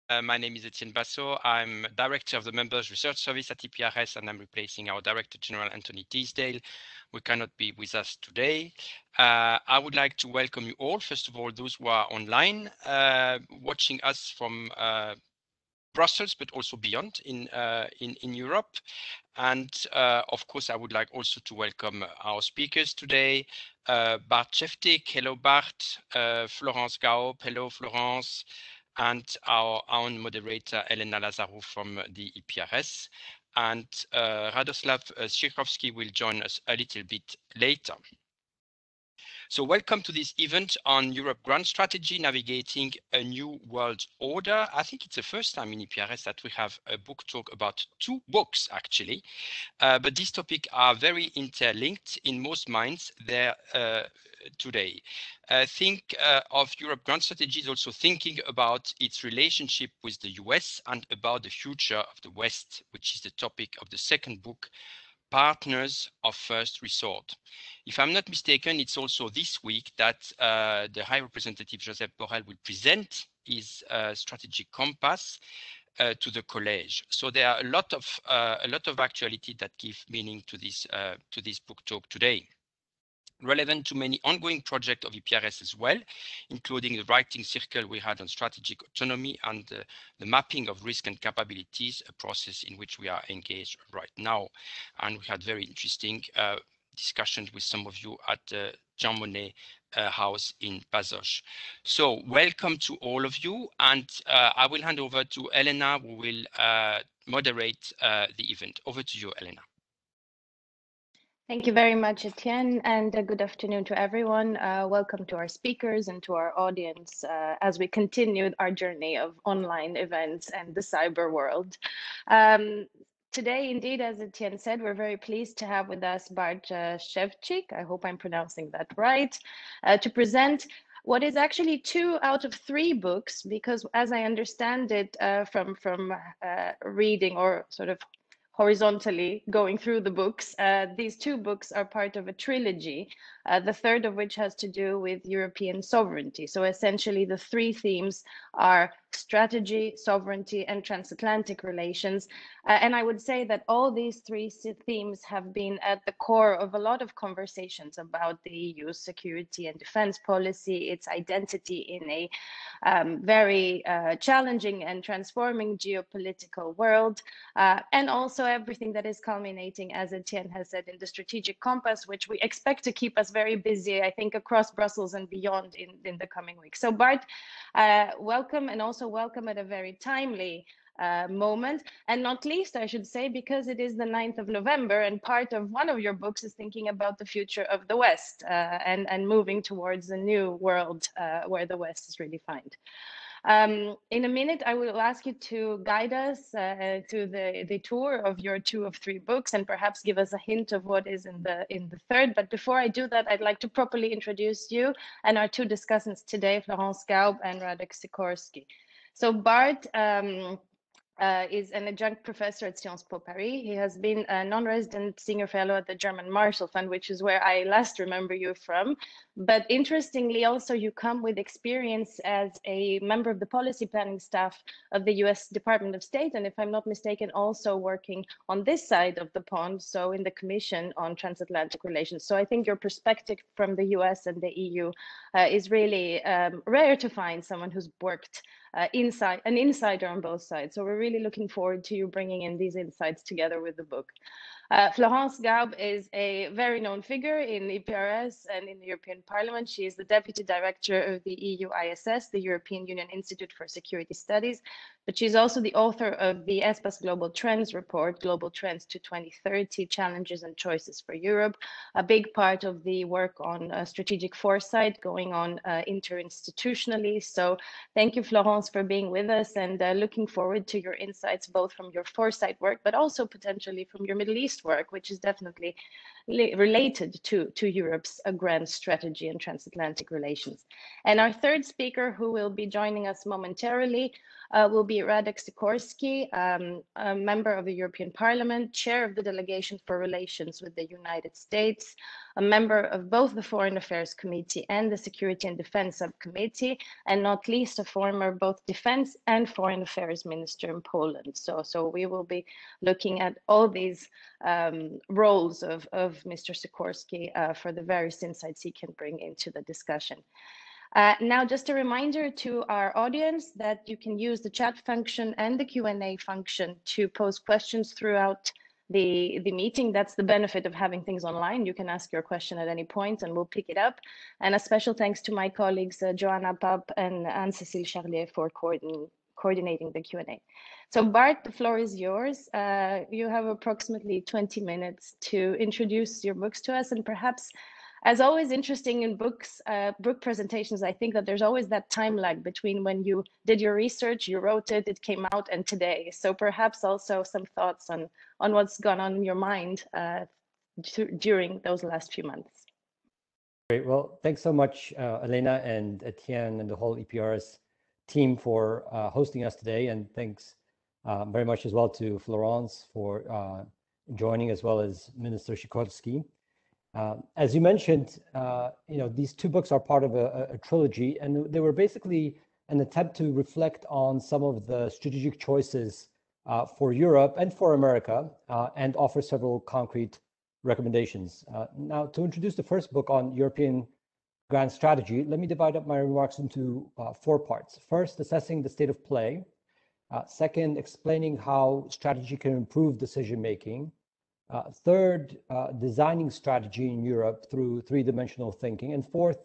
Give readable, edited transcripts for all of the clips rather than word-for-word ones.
My name is Etienne Basso. I'm Director of the Members Research Service at EPRS, and I'm replacing our Director General, Anthony Teasdale. We cannot be with us today. I would like to welcome you all. First of all, those who are online, watching us from Brussels, but also beyond in Europe. And of course, I would like also to welcome our speakers today. Bart Szewczyk, hello Bart. Florence Gaub, hello Florence. And our own moderator, Elena Lazarou from the EPRS. And Radosław Sikorski will join us a little bit later. So welcome to this event on Europe Grand Strategy, Navigating a New World Order. I think it's the first time in EPRS that we have a book talk about two books, actually. But these topics are very interlinked in most minds there today. Think of Europe Grand Strategy is also thinking about its relationship with the US and about the future of the West, which is the topic of the second book, Partners of First Resort. If I'm not mistaken, it's also this week that the High Representative Josep Borrell will present his strategic compass to the college. So there are a lot of actuality that give meaning to this book talk today. Relevant to many ongoing projects of EPRS as well, including the writing circle we had on strategic autonomy and the mapping of risk and capabilities, a process in which we are engaged right now. And we had very interesting discussions with some of you at the Jean Monnet house in Pazosh. So welcome to all of you, and I will hand over to Elena, who will moderate the event. Over to you, Elena. Thank you very much, Etienne, and good afternoon to everyone. Welcome to our speakers and to our audience as we continue our journey of online events and the cyber world. Today, indeed, as Etienne said, we're very pleased to have with us Bart Szewczyk, I hope I'm pronouncing that right, to present what is actually 2 out of 3 books, because as I understand it from reading or sort of horizontally going through the books, these 2 books are part of a trilogy, the third of which has to do with European sovereignty. So essentially the 3 themes are strategy, sovereignty, and transatlantic relations. And I would say that all these 3 themes have been at the core of a lot of conversations about the EU's security and defense policy, its identity in a very challenging and transforming geopolitical world, and also everything that is culminating, as Etienne has said, in the strategic compass, which we expect to keep us very busy, I think, across Brussels and beyond in the coming weeks. So Bart, welcome, and also welcome at a very timely moment, and not least, I should say, because it is the 9th of November, and part of one of your books is thinking about the future of the West and moving towards a new world where the West is redefined. In a minute, I will ask you to guide us to the tour of your 2 of 3 books and perhaps give us a hint of what is in the third. But before I do that, I'd like to properly introduce you and our 2 discussants today, Florence Gaub and Radosław Sikorski. So Bart is an adjunct professor at Sciences Po Paris. He has been a non-resident senior fellow at the German Marshall Fund, which is where I last remember you from. But interestingly, also you come with experience as a member of the policy planning staff of the US Department of State, and if I'm not mistaken, also working on this side of the pond, so in the Commission on Transatlantic Relations. So I think your perspective from the US and the EU is really rare to find someone who's worked an insider on both sides. So we're really looking forward to you bringing in these insights together with the book. Florence Gaub is a very known figure in EPRS and in the European Parliament. She is the Deputy Director of the EUISS, the European Union Institute for Security Studies, but she's also the author of the ESPAS Global Trends report, Global Trends to 2030, Challenges and Choices for Europe, a big part of the work on strategic foresight going on interinstitutionally. So thank you, Florence, for being with us, and looking forward to your insights, both from your foresight work, but also potentially from your Middle East work, which is definitely related to Europe's grand strategy and transatlantic relations. And our third speaker, who will be joining us momentarily, will be Radosław Sikorski, a member of the European Parliament, chair of the Delegation for Relations with the United States, a member of both the Foreign Affairs Committee and the Security and Defense Subcommittee, and not least a former both Defense and Foreign Affairs Minister in Poland. So we will be looking at all these roles of Mr. Sikorski for the various insights he can bring into the discussion. Now, just a reminder to our audience that you can use the chat function and the Q&A function to pose questions throughout the meeting. That's the benefit of having things online. You can ask your question at any point and we'll pick it up. And a special thanks to my colleagues, Joanna Papp and Anne-Cécile Charlier for coordinating the Q&A. So Bart, the floor is yours. You have approximately 20 minutes to introduce your books to us, and perhaps, as always, interesting in books, book presentations, I think that there's always that time lag between when you did your research, you wrote it, it came out, and today. So perhaps also some thoughts on what's gone on in your mind during those last few months. Great. Well, thanks so much, Elena and Etienne and the whole EPRS team for hosting us today. And thanks very much as well to Florence for joining, as well as Minister Sikorski. As you mentioned, these two books are part of a trilogy, and they were basically an attempt to reflect on some of the strategic choices for Europe and for America, and offer several concrete recommendations. Now, to introduce the first book on European grand strategy, let me divide up my remarks into 4 parts. First, assessing the state of play. Second, explaining how strategy can improve decision-making. Third, designing strategy in Europe through 3-dimensional thinking. And fourth,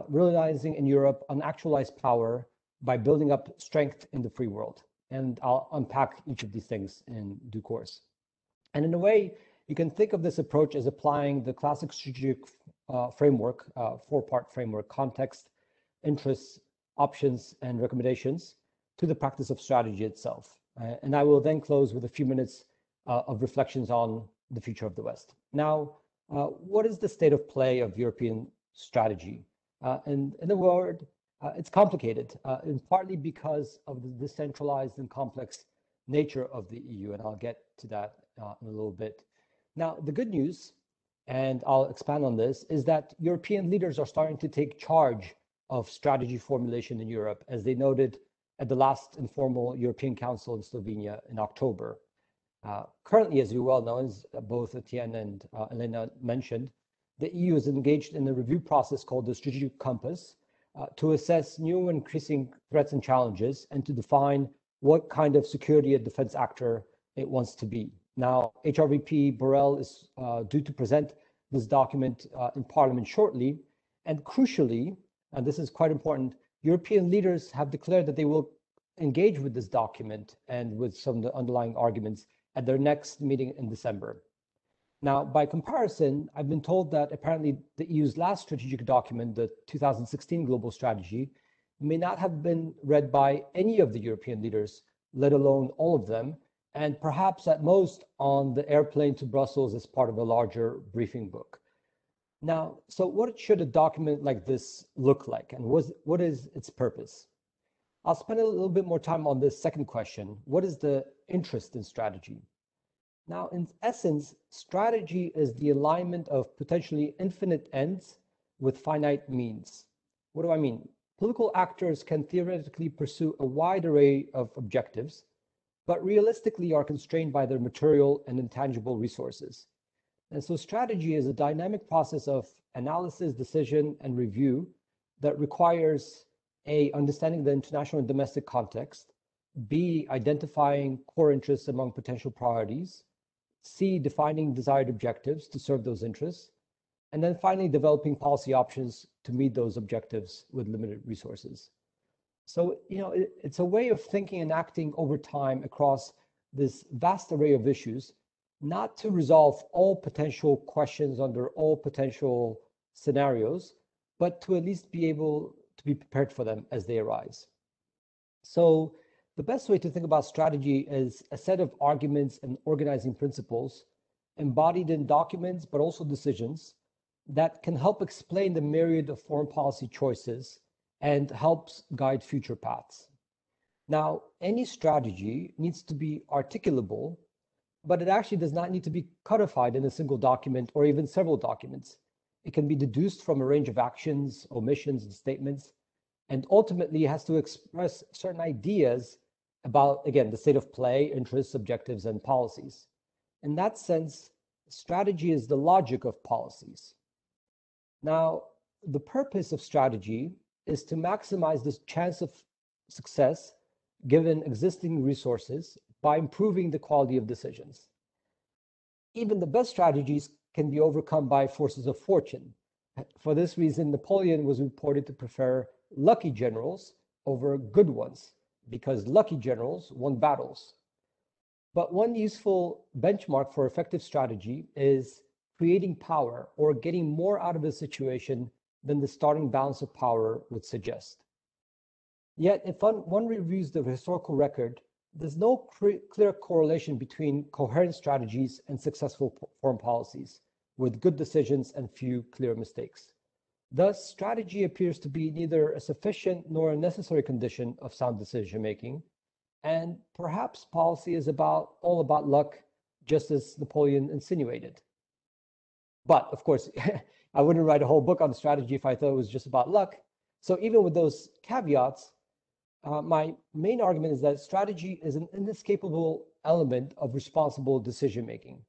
realizing in Europe unactualized power by building up strength in the free world. And I'll unpack each of these things in due course. And in a way, you can think of this approach as applying the classic strategic framework, 4-part framework: context, interests, options, and recommendations, to the practice of strategy itself. And I will then close with a few minutes of reflections on the future of the West. Now, what is the state of play of European strategy? And in a word, it's complicated, and partly because of the decentralized and complex nature of the EU, and I'll get to that in a little bit. Now, the good news, and I'll expand on this, is that European leaders are starting to take charge of strategy formulation in Europe, as they noted at the last informal European Council in Slovenia in October. Currently, as you well know, as both Etienne and Elena mentioned, the EU is engaged in a review process called the Strategic Compass to assess new increasing threats and challenges, and to define what kind of security and defense actor it wants to be. Now, HRVP Borrell is due to present this document in Parliament shortly, and crucially, and this is quite important, European leaders have declared that they will engage with this document and with some of the underlying arguments at their next meeting in December. Now, by comparison, I've been told that apparently the EU's last strategic document, the 2016 Global Strategy, may not have been read by any of the European leaders, let alone all of them, and perhaps at most on the airplane to Brussels as part of a larger briefing book. Now, so what should a document like this look like, and what is its purpose? I'll spend a little bit more time on this second question. What is the interest in strategy? Now, in essence, strategy is the alignment of potentially infinite ends with finite means. What do I mean? Political actors can theoretically pursue a wide array of objectives, but realistically are constrained by their material and intangible resources. And so strategy is a dynamic process of analysis, decision, and review that requires A, understanding the international and domestic context, B, identifying core interests among potential priorities, C, defining desired objectives to serve those interests, and then finally developing policy options to meet those objectives with limited resources. So, it's a way of thinking and acting over time across this vast array of issues, not to resolve all potential questions under all potential scenarios, but to at least be able to be prepared for them as they arise. So the best way to think about strategy is a set of arguments and organizing principles embodied in documents, but also decisions that can help explain the myriad of foreign policy choices and helps guide future paths. Now, any strategy needs to be articulable, but it actually does not need to be codified in a single document or even several documents. It can be deduced from a range of actions, omissions, and statements, and ultimately has to express certain ideas about, again, the state of play, interests, objectives, and policies. In that sense, strategy is the logic of policies. Now, the purpose of strategy is to maximize the chance of success given existing resources by improving the quality of decisions. Even the best strategies can be overcome by forces of fortune. For this reason, Napoleon was reported to prefer lucky generals over good ones, because lucky generals won battles. But one useful benchmark for effective strategy is creating power or getting more out of a situation than the starting balance of power would suggest. Yet, if one reviews the historical record, there's no clear correlation between coherent strategies and successful foreign policies, with good decisions and few clear mistakes. Thus, strategy appears to be neither a sufficient nor a necessary condition of sound decision-making, and perhaps policy is all about luck, just as Napoleon insinuated. But of course, I wouldn't write a whole book on strategy if I thought it was just about luck. So even with those caveats, my main argument is that strategy is an inescapable element of responsible decision-making.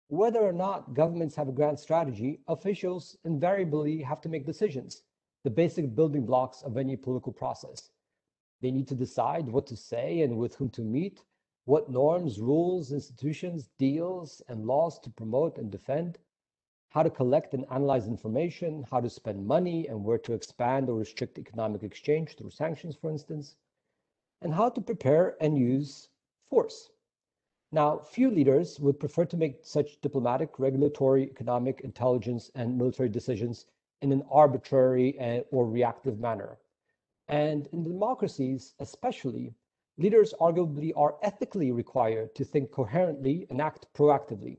Whether or not governments have a grand strategy, officials invariably have to make decisions, the basic building blocks of any political process. They need to decide what to say and with whom to meet, what norms, rules, institutions, deals, and laws to promote and defend, how to collect and analyze information, how to spend money and where to expand or restrict economic exchange through sanctions, for instance, and how to prepare and use force. Now, few leaders would prefer to make such diplomatic, regulatory, economic, intelligence, and military decisions in an arbitrary or reactive manner. And in democracies, especially, leaders arguably are ethically required to think coherently and act proactively,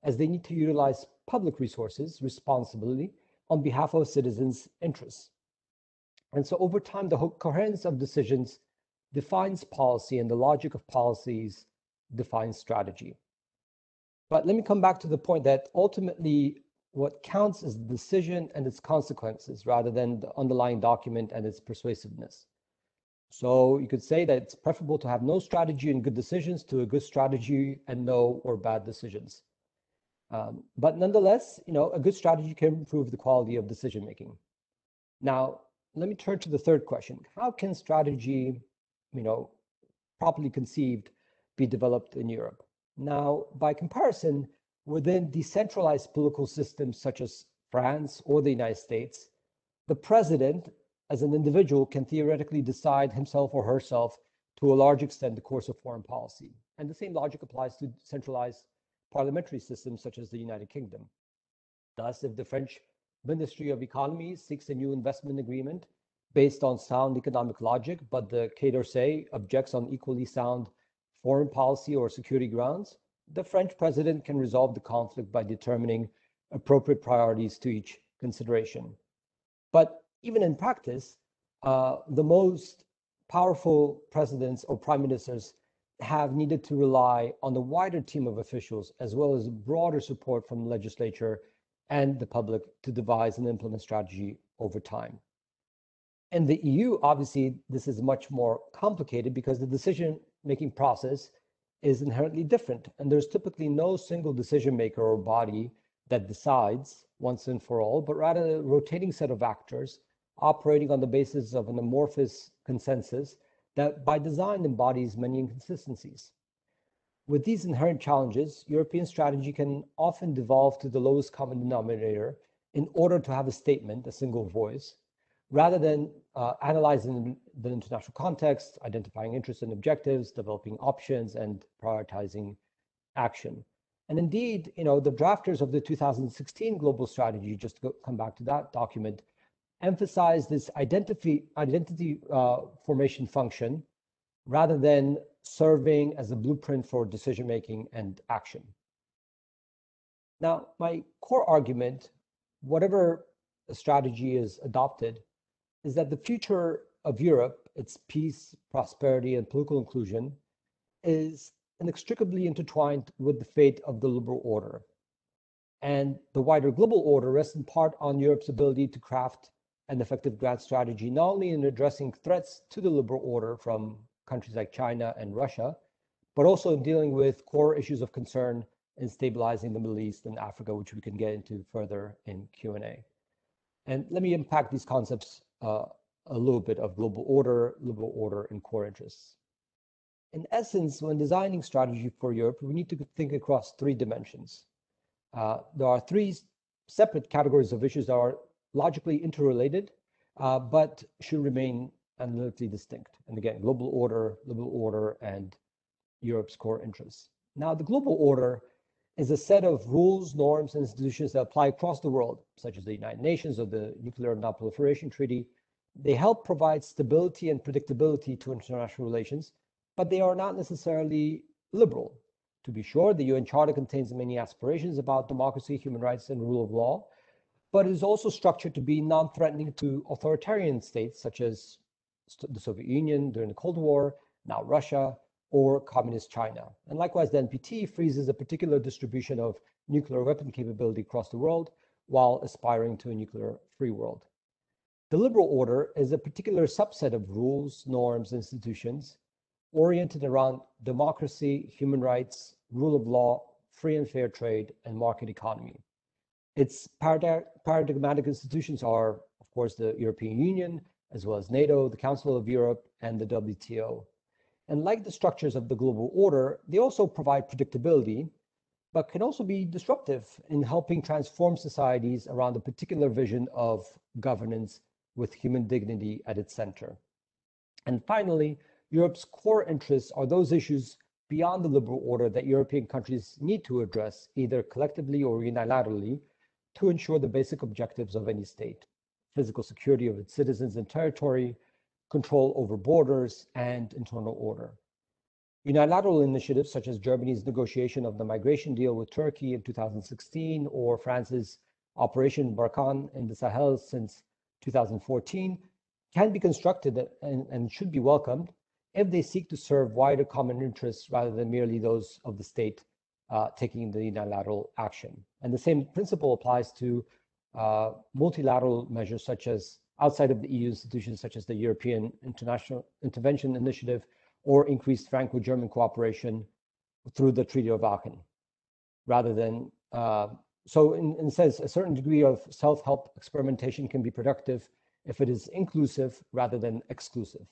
as they need to utilize public resources responsibly on behalf of citizens' interests. And so over time, the coherence of decisions defines policy, and the logic of policies defines strategy. But let me come back to the point that ultimately what counts is the decision and its consequences rather than the underlying document and its persuasiveness. So you could say that it's preferable to have no strategy and good decisions to a good strategy and no or bad decisions. But nonetheless, a good strategy can improve the quality of decision making. Now, let me turn to the third question. How can strategy, properly conceived, be developed in Europe? Now, by comparison, within decentralized political systems such as France or the United States, the president, as an individual, can theoretically decide himself or herself to a large extent the course of foreign policy. And the same logic applies to centralized parliamentary systems such as the United Kingdom. Thus, if the French Ministry of Economy seeks a new investment agreement based on sound economic logic, but the Quai d'Orsay objects on equally sound foreign policy or security grounds, the French president can resolve the conflict by determining appropriate priorities to each consideration. But even in practice, the most powerful presidents or prime ministers have needed to rely on the wider team of officials as well as broader support from the legislature and the public to devise and implement strategy over time. In the EU, obviously, this is much more complicated because the decision-making process is inherently different, and there's typically no single decision maker or body that decides once and for all, but rather a rotating set of actors operating on the basis of an amorphous consensus that by design embodies many inconsistencies. With these inherent challenges, European strategy can often devolve to the lowest common denominator in order to have a statement, a single voice, rather than analyzing the international context, identifying interests and objectives, developing options, and prioritizing action. And indeed, the drafters of the 2016 global strategy, just to come back to that document, emphasize this identity formation function rather than serving as a blueprint for decision-making and action. Now, my core argument, whatever strategy is adopted, is that the future of Europe, its peace, prosperity, and political inclusion, is inextricably intertwined with the fate of the liberal order. And the wider global order rests in part on Europe's ability to craft an effective grand strategy, not only in addressing threats to the liberal order from countries like China and Russia, but also in dealing with core issues of concern in stabilizing the Middle East and Africa, which we can get into further in Q&A. And let me unpack these concepts a little bit of global order, liberal order, and core interests. In essence, when designing strategy for Europe, we need to think across three dimensions. There are three separate categories of issues that are logically interrelated, but should remain analytically distinct. And again, global order, and Europe's core interests. Now, the global order is a set of rules, norms, and institutions that apply across the world, such as the United Nations or the Nuclear Non-Proliferation Treaty. They help provide stability and predictability to international relations, but they are not necessarily liberal. To be sure, the UN Charter contains many aspirations about democracy, human rights, and rule of law, but it is also structured to be non-threatening to authoritarian states such as the Soviet Union during the Cold War, now Russia, or communist China. And likewise, the NPT freezes a particular distribution of nuclear weapon capability across the world while aspiring to a nuclear-free world. The liberal order is a particular subset of rules, norms, institutions oriented around democracy, human rights, rule of law, free and fair trade, and market economy. Its paradigmatic institutions are, of course, the European Union, as well as NATO, the Council of Europe, and the WTO. And like the structures of the global order, they also provide predictability, but can also be disruptive in helping transform societies around a particular vision of governance with human dignity at its center. And finally, Europe's core interests are those issues beyond the liberal order that European countries need to address, either collectively or unilaterally, to ensure the basic objectives of any state: physical security of its citizens and territory, control over borders, and internal order. Unilateral initiatives such as Germany's negotiation of the migration deal with Turkey in 2016, or France's Operation Barkhane in the Sahel since 2014, can be constructed and should be welcomed if they seek to serve wider common interests rather than merely those of the state taking the unilateral action. And the same principle applies to multilateral measures such as outside of the EU institutions, such as the European International Intervention Initiative or increased Franco-German cooperation through the Treaty of Aachen, rather than, so in a sense, a certain degree of self-help experimentation can be productive if it is inclusive rather than exclusive.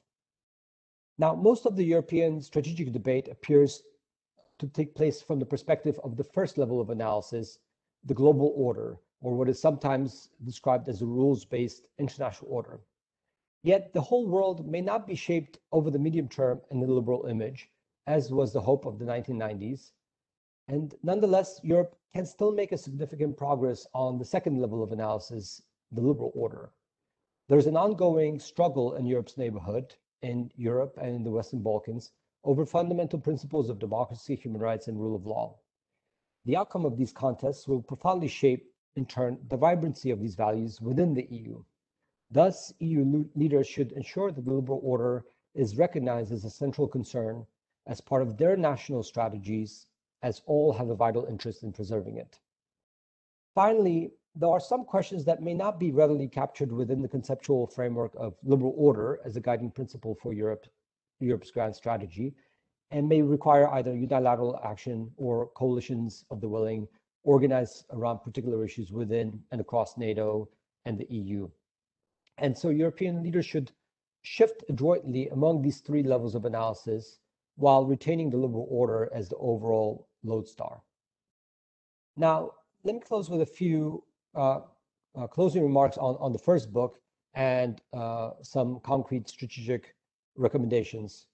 Now, most of the European strategic debate appears to take place from the perspective of the first level of analysis, the global order, or what is sometimes described as a rules-based international order. Yet the whole world may not be shaped over the medium term in the liberal image, as was the hope of the 1990s. And nonetheless, Europe can still make a significant progress on the second level of analysis, the liberal order. There's an ongoing struggle in Europe's neighborhood, in Europe and in the Western Balkans, over fundamental principles of democracy, human rights, and rule of law. The outcome of these contests will profoundly shape, in turn, the vibrancy of these values within the EU. Thus, EU leaders should ensure that the liberal order is recognized as a central concern as part of their national strategies, as all have a vital interest in preserving it. Finally, there are some questions that may not be readily captured within the conceptual framework of liberal order as a guiding principle for Europe's grand strategy, and may require either unilateral action or coalitions of the willing organized around particular issues within and across NATO and the EU. And so European leaders should shift adroitly among these three levels of analysis while retaining the liberal order as the overall lodestar. Now, let me close with a few closing remarks on the first book and some concrete strategic recommendations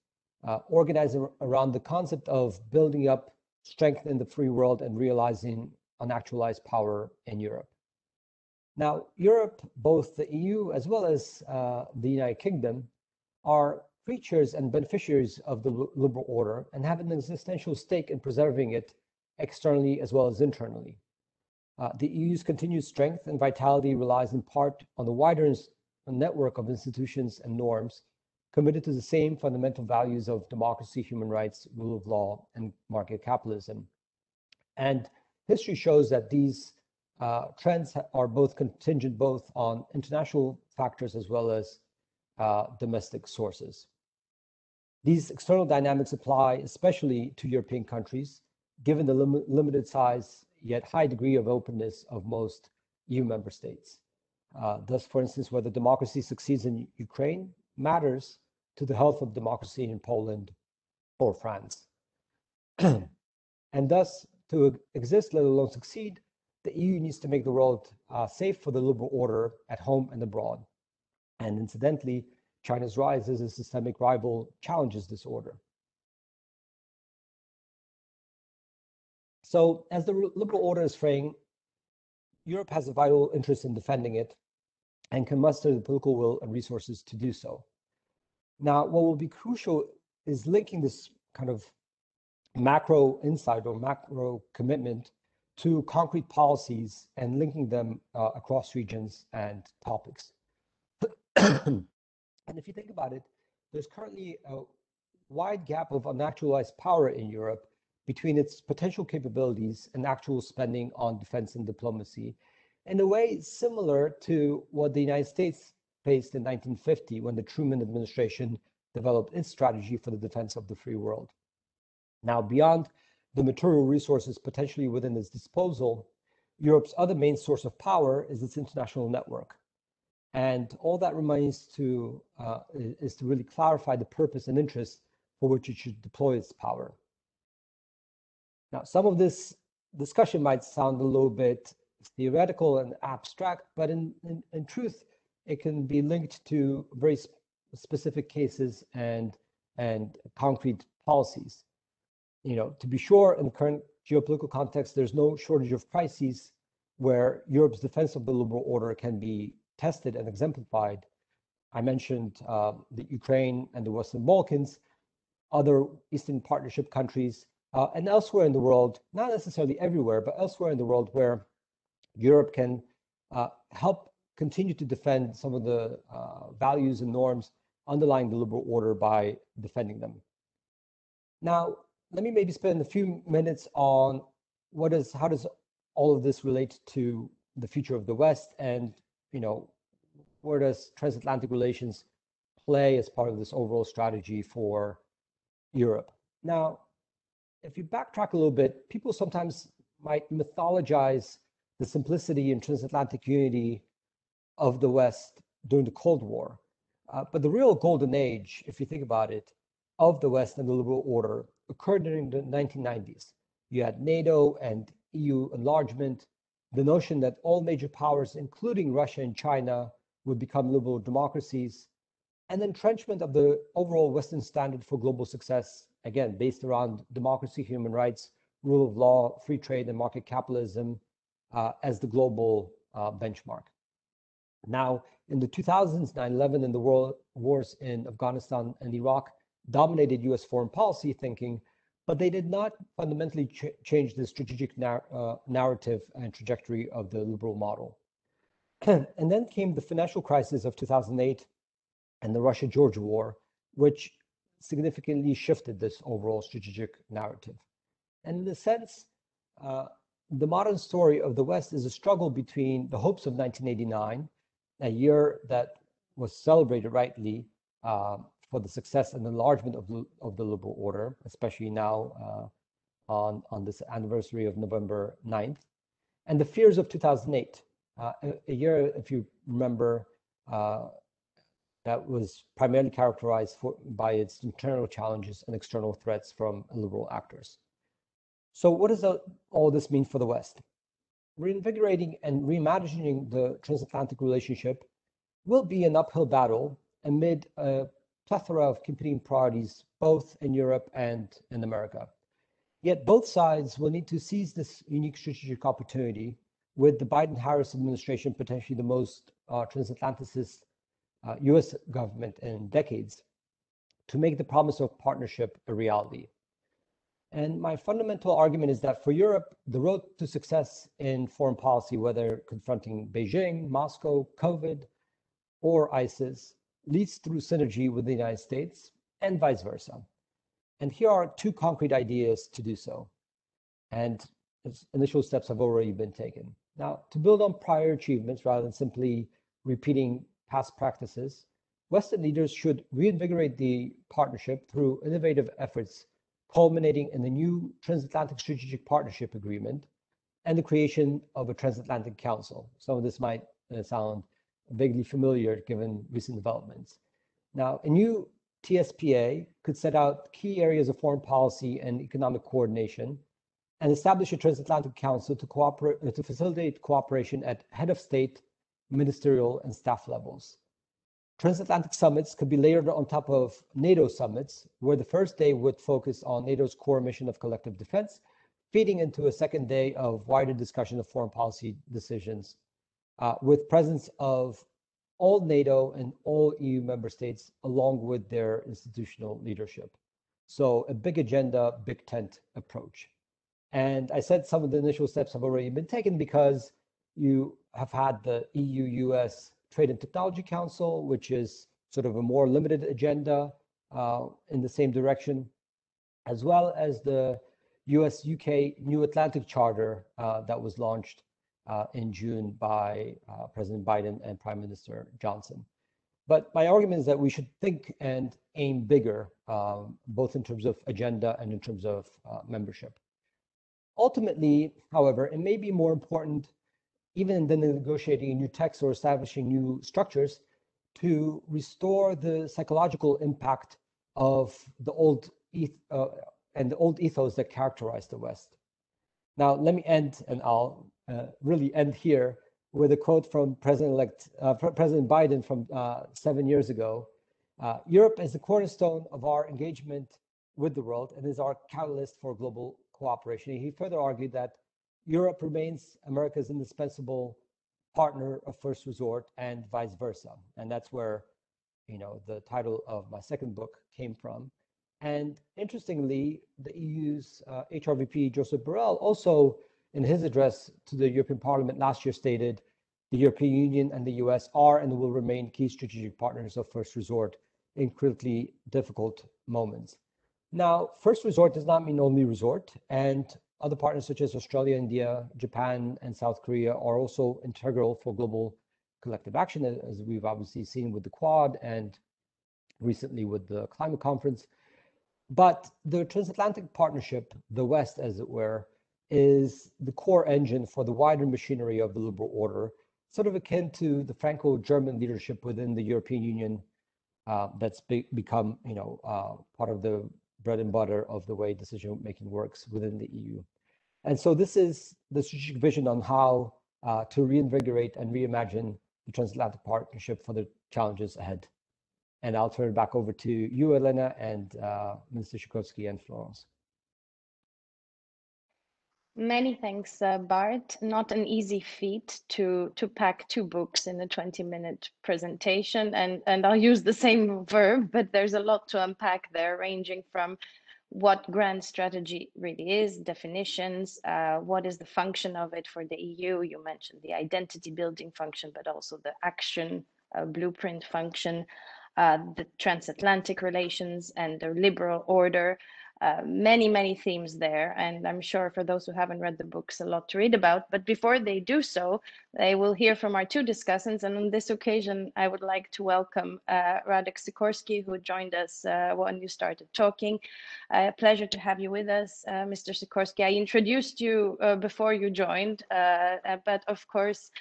organized around the concept of building up strength in the free world and realizing unactualized power in Europe. Now, Europe, both the EU as well as the United Kingdom, are creatures and beneficiaries of the liberal order and have an existential stake in preserving it externally as well as internally. The EU's continued strength and vitality relies in part on the wider network of institutions and norms committed to the same fundamental values of democracy, human rights, rule of law, and market capitalism. And history shows that these trends are both contingent both on international factors as well as domestic sources. These external dynamics apply especially to European countries, given the limited size yet high degree of openness of most EU member states. Thus, for instance, whether democracy succeeds in Ukraine matters to the health of democracy in Poland or France. And thus, to exist, let alone succeed, the EU needs to make the world safe for the liberal order at home and abroad. And incidentally, China's rise as a systemic rival challenges this order. So as the liberal order is fraying, Europe has a vital interest in defending it and can muster the political will and resources to do so. Now, what will be crucial is linking this kind of macro insight or macro commitment to concrete policies and linking them across regions and topics. And if you think about it, there's currently a wide gap of unactualized power in Europe between its potential capabilities and actual spending on defense and diplomacy, in a way similar to what the United States faced in 1950 when the Truman administration developed its strategy for the defense of the free world. Now, beyond the material resources potentially within its disposal, Europe's other main source of power is its international network. And all that remains to is to really clarify the purpose and interest for which it should deploy its power. Now, some of this discussion might sound a little bit theoretical and abstract, but in truth, it can be linked to very specific cases and concrete policies. You know, to be sure, in the current geopolitical context, there's no shortage of crises where Europe's defense of the liberal order can be tested and exemplified. I mentioned the Ukraine and the Western Balkans, other Eastern Partnership countries, and elsewhere in the world, not necessarily everywhere, but elsewhere in the world where Europe can help continue to defend some of the values and norms underlying the liberal order by defending them. Now, let me maybe spend a few minutes on how does all of this relate to the future of the West, and where does transatlantic relations play as part of this overall strategy for Europe? Now, if you backtrack a little bit, people sometimes might mythologize the simplicity and transatlantic unity of the West during the Cold War. But the real golden age, if you think about it, of the West and the liberal order occurred during the 1990s. You had NATO and EU enlargement, the notion that all major powers, including Russia and China, would become liberal democracies, and entrenchment of the overall Western standard for global success, again, based around democracy, human rights, rule of law, free trade, and market capitalism as the global benchmark. Now, in the 2000s, 9/11 and the world wars in Afghanistan and Iraq dominated US foreign policy thinking, but they did not fundamentally change the strategic narrative and trajectory of the liberal model. And then came the financial crisis of 2008 and the Russia-Georgia war, which significantly shifted this overall strategic narrative. And in a sense, the modern story of the West is a struggle between the hopes of 1989, a year that was celebrated rightly for the success and enlargement of the liberal order, especially now on this anniversary of November 9th, and the fears of 2008, a year, if you remember, that was primarily characterized by its internal challenges and external threats from liberal actors. So what does all this mean for the West? Reinvigorating and reimagining the transatlantic relationship will be an uphill battle amid a plethora of competing priorities, both in Europe and in America. Yet both sides will need to seize this unique strategic opportunity, with the Biden-Harris administration potentially the most transatlanticist US government in decades, to make the promise of partnership a reality. And my fundamental argument is that for Europe, the road to success in foreign policy, whether confronting Beijing, Moscow, COVID, or ISIS, leads through synergy with the United States and vice versa. And here are two concrete ideas to do so. And initial steps have already been taken. Now, to build on prior achievements rather than simply repeating past practices, Western leaders should reinvigorate the partnership through innovative efforts culminating in the new Transatlantic Strategic Partnership Agreement and the creation of a Transatlantic Council. Some of this might sound vaguely familiar given recent developments. Now, a new TSPA could set out key areas of foreign policy and economic coordination and establish a Transatlantic Council to facilitate cooperation at head of state, ministerial, and staff levels. Transatlantic summits could be layered on top of NATO summits, where the first day would focus on NATO's core mission of collective defense, feeding into a second day of wider discussion of foreign policy decisions, with presence of all NATO and all EU member states, along with their institutional leadership. So a big agenda, big tent approach. And I said some of the initial steps have already been taken because you have had the EU-US Trade and Technology Council, which is sort of a more limited agenda in the same direction, as well as the US-UK New Atlantic Charter that was launched in June by President Biden and Prime Minister Johnson. But my argument is that we should think and aim bigger, both in terms of agenda and in terms of membership. Ultimately, however, it may be more important, even than negotiating a new text or establishing new structures, to restore the psychological impact of the old ethos that characterized the West. Now, let me end, and I'll really end here with a quote from President Biden from 7 years ago. Europe is the cornerstone of our engagement with the world and is our catalyst for global cooperation. He further argued that Europe remains America's indispensable partner of first resort and vice versa. And that's where, the title of my second book came from. And interestingly, the EU's HRVP Josep Borrell also, in his address to the European Parliament last year, stated the European Union and the US are and will remain key strategic partners of first resort in critically difficult moments. Now, first resort does not mean only resort, and other partners such as Australia, India, Japan, and South Korea are also integral for global collective action, as we've obviously seen with the Quad and recently with the climate conference. But the transatlantic partnership, the West as it were, is the core engine for the wider machinery of the liberal order, sort of akin to the Franco-German leadership within the European Union that's become, part of the bread and butter of the way decision-making works within the EU. And so this is the strategic vision on how to reinvigorate and reimagine the transatlantic partnership for the challenges ahead. And I'll turn it back over to you, Elena, and Minister Sikorski and Florence. Many thanks, Bart. Not an easy feat to pack two books in a 20-minute presentation, and I'll use the same verb, but there's a lot to unpack there, ranging from what grand strategy really is, definitions, what is the function of it for the EU. You mentioned the identity building function, but also the action blueprint function, the transatlantic relations and the liberal order. Many themes there, and I'm sure for those who haven't read the books, a lot to read about. But before they do so, they will hear from our two discussants, and on this occasion I would like to welcome Radek Sikorski, who joined us when you started talking. Pleasure to have you with us, Mr. Sikorski. I introduced you before you joined, but of course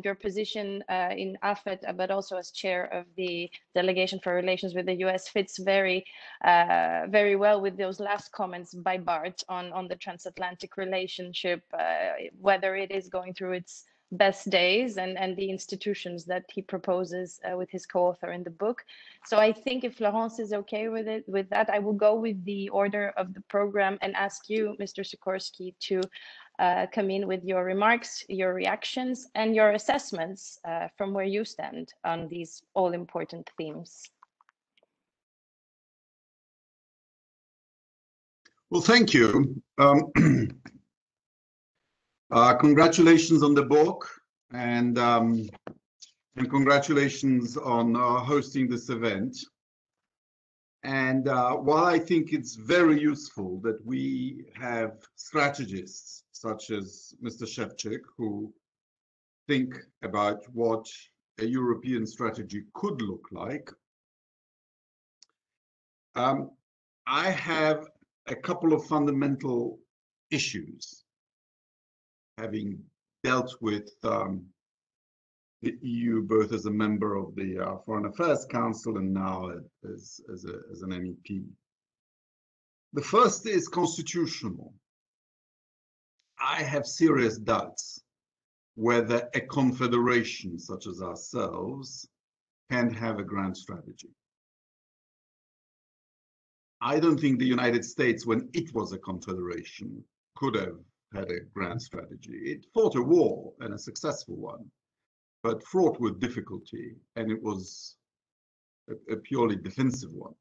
your position in AFET, but also as chair of the Delegation for Relations with the US, fits very well with those last comments by Bart on the transatlantic relationship, whether it is going through its best days and the institutions that he proposes with his co-author in the book. So I think if Florence is okay with that, I will go with the order of the program and ask you, Mr. Sikorski, to come in with your remarks, your reactions, and your assessments from where you stand on these all-important themes. Well, thank you. Congratulations on the book, and and congratulations on hosting this event. And while I think it's very useful that we have strategists such as Mr. Szewczyk who think about what a European strategy could look like, I have a couple of fundamental issues, having dealt with the EU both as a member of the Foreign Affairs Council and now as an MEP. The first is constitutional. I have serious doubts whether a confederation such as ourselves can have a grand strategy. I don't think the United States, when it was a confederation, could have had a grand strategy. It fought a war, and a successful one, but fraught with difficulty, and it was a purely defensive one.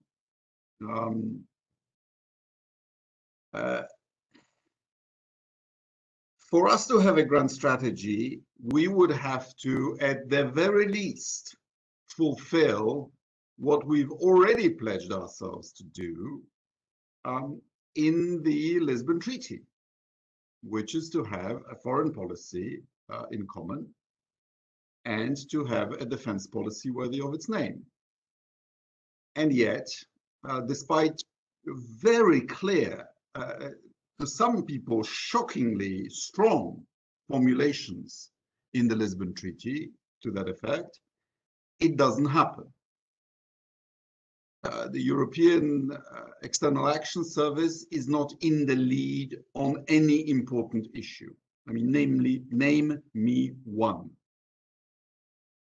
For us to have a grand strategy, we would have to, at the very least, fulfill what we've already pledged ourselves to do in the Lisbon Treaty, which is to have a foreign policy in common and to have a defense policy worthy of its name. And yet, despite very clear, to some people shockingly strong formulations in the Lisbon Treaty to that effect, it doesn't happen. The European External Action Service is not in the lead on any important issue. I mean, namely, name me one.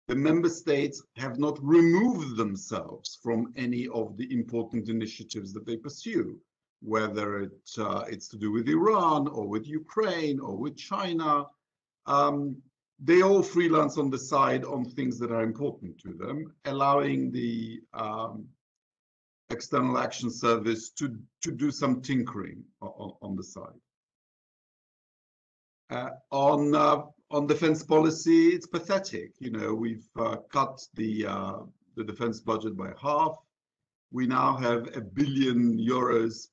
The member states have not removed themselves from any of the important initiatives that they pursue, whether it's to do with Iran or with Ukraine or with China. They all freelance on the side on things that are important to them, allowing the External Action Service to do some tinkering on the side. On defense policy, it's pathetic. You know, we've cut the defense budget by half. We now have €1 billion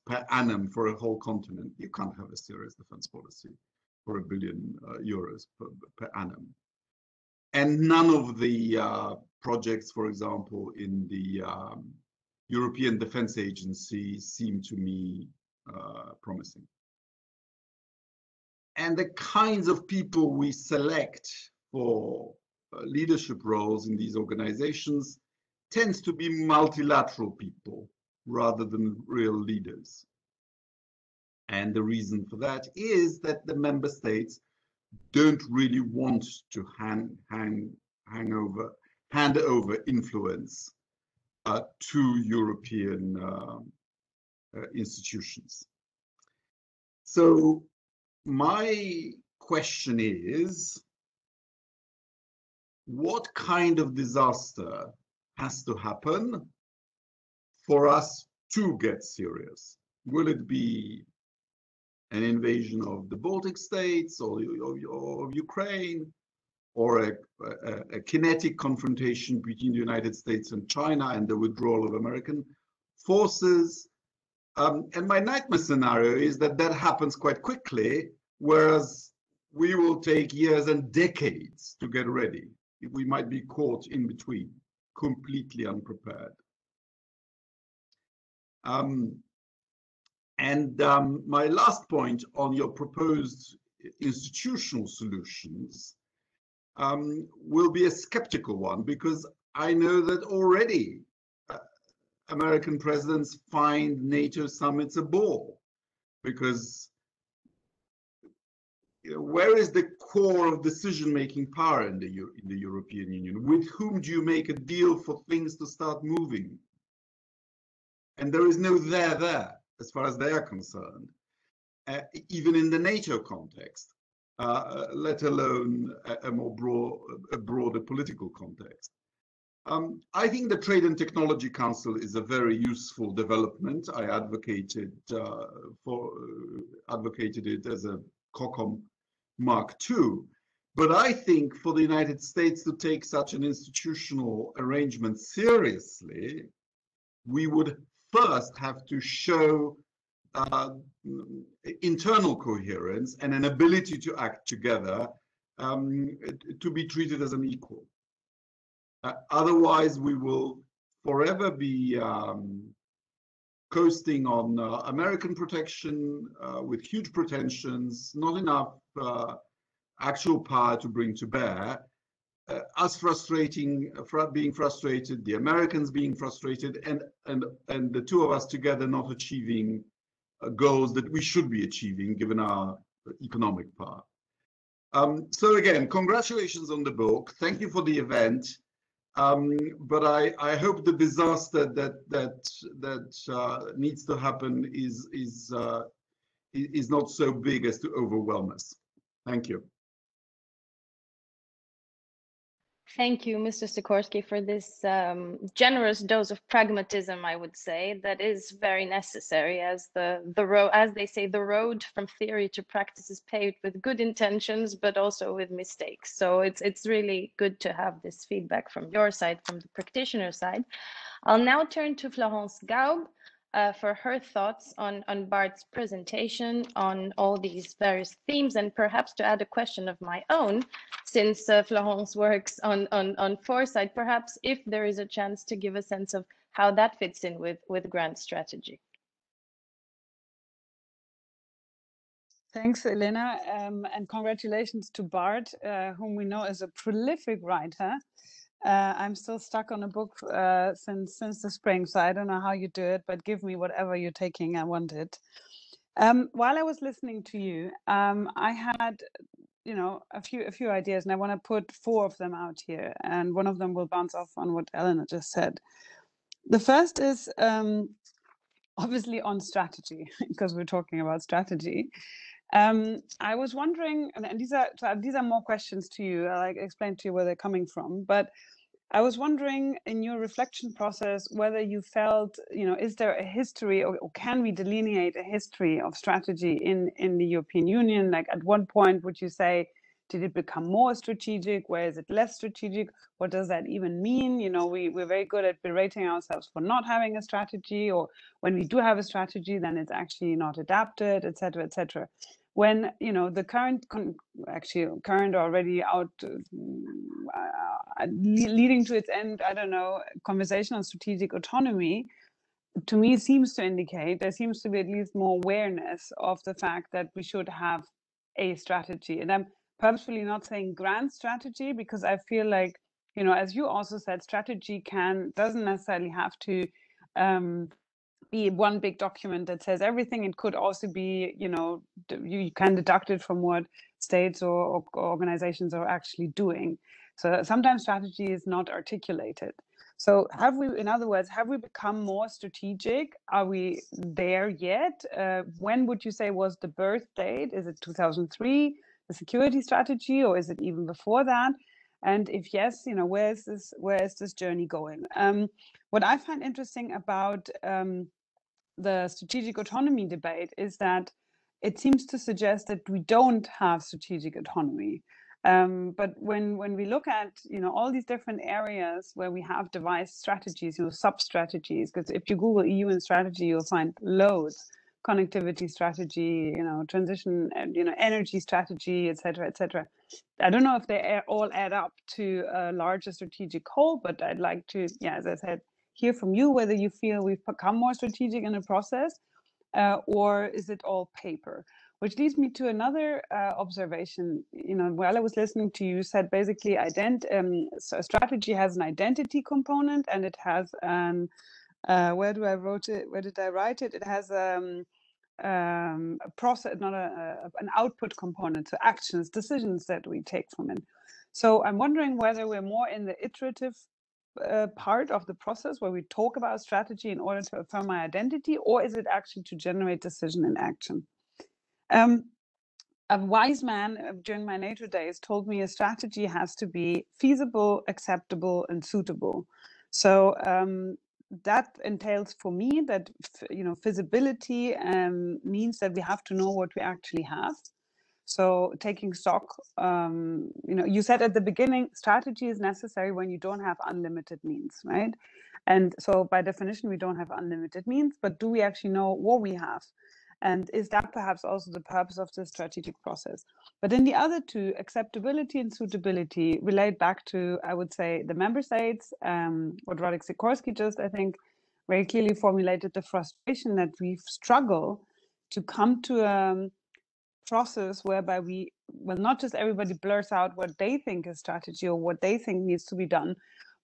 per annum for a whole continent. You can't have a serious defense policy for €1 billion per annum. And none of the projects, for example, in the European Defense Agency seem to me promising. And the kinds of people we select for leadership roles in these organizations tends to be multilateral people rather than real leaders. And the reason for that is that the member states don't really want to hand over influence to European institutions. So my question is, what kind of disaster has to happen for us to get serious? Will it be an invasion of the Baltic states or of Ukraine, or a kinetic confrontation between the United States and China and the withdrawal of American forces? And my nightmare scenario is that that happens quite quickly, whereas we will take years and decades to get ready. We might be caught in between, completely unprepared. My last point on your proposed institutional solutions will be a skeptical one, because I know that already American presidents find NATO summits a bore, because where is the core of decision-making power in the European Union? With whom do you make a deal for things to start moving? And there is no there as far as they are concerned, even in the NATO context, let alone a broader political context. I think the Trade and Technology Council is a very useful development. I advocated it as a COCOM Mark II, But I think for the United States to take such an institutional arrangement seriously, we would first have to show internal coherence and an ability to act together, to be treated as an equal. Otherwise, we will forever be coasting on American protection with huge pretensions, not enough actual power to bring to bear, us being frustrated, the Americans being frustrated, and the two of us together not achieving goals that we should be achieving given our economic power. So again, congratulations on the book. Thank you for the event. But I hope the disaster that needs to happen is not so big as to overwhelm us. Thank you. Thank you, Mr. Sikorski, for this generous dose of pragmatism, I would say, that is very necessary, as as they say, the road from theory to practice is paved with good intentions, but also with mistakes. So it's really good to have this feedback from your side, from the practitioner side. I'll now turn to Florence Gaub for her thoughts on Bart's presentation on all these various themes, and perhaps to add a question of my own, since Florence works on foresight, perhaps if there is a chance to give a sense of how that fits in with grant strategy. Thanks, Elena, and congratulations to Bart, whom we know is a prolific writer. I'm still stuck on a book since the spring, so I don't know how you do it, but give me whatever you're taking. I want it. While I was listening to you, I had, a few ideas, and I want to put 4 of them out here, and one of them will bounce off on what Elena just said. The first is obviously on strategy, because we're talking about strategy. I was wondering, and these are more questions to you. I'll explain to you where they're coming from, but I was wondering in your reflection process whether you felt, is there a history, or can we delineate a history of strategy in the European Union? Like, at one point, would you say, did it become more strategic? Where is it less strategic? What does that even mean? We're very good at berating ourselves for not having a strategy, or when we do have a strategy, then it's actually not adapted, et cetera, et cetera. When, the current already out, leading to its end, I don't know, conversation on strategic autonomy, to me seems to indicate there seems to be at least more awareness of the fact that we should have a strategy. And I'm purposefully not saying grand strategy, because I feel like, as you also said, strategy doesn't necessarily have to be one big document that says everything. It could also be, you can deduct it from what states or organizations are actually doing. So sometimes strategy is not articulated. So in other words, have we become more strategic? Are we there yet? When would you say was the birth date? Is it 2003, the security strategy, or is it even before that? And if yes, where is this journey going? What I find interesting about the strategic autonomy debate is that it seems to suggest that we don't have strategic autonomy. But when we look at all these different areas where we have devised strategies, sub-strategies, because if you Google EU and strategy, you'll find loads: connectivity strategy, transition, energy strategy, et cetera, et cetera. I don't know if they all add up to a larger strategic whole, but I'd like to, as I said, hear from you whether you feel we've become more strategic in the process, or is it all paper? Which leads me to another observation. While I was listening to you, said basically so strategy has an identity component, and it has an where did I write it? It has a process, not an output component, so actions, decisions that we take from it. So I'm wondering whether we're more in the iterative part of the process where we talk about strategy in order to affirm my identity, or is it actually to generate decision and action? A wise man during my NATO days told me a strategy has to be feasible, acceptable, and suitable. So that entails for me that feasibility means that we have to know what we actually have. So taking stock, you said at the beginning, strategy is necessary when you don't have unlimited means, right? And so by definition, we don't have unlimited means, but do we actually know what we have? And is that perhaps also the purpose of the strategic process? But then the other two, acceptability and suitability, relate back to, I would say, the member states, what Radosław Sikorski just, I think, very clearly formulated the frustration that we struggle to come to a process whereby not just everybody blurs out what they think is strategy or what they think needs to be done,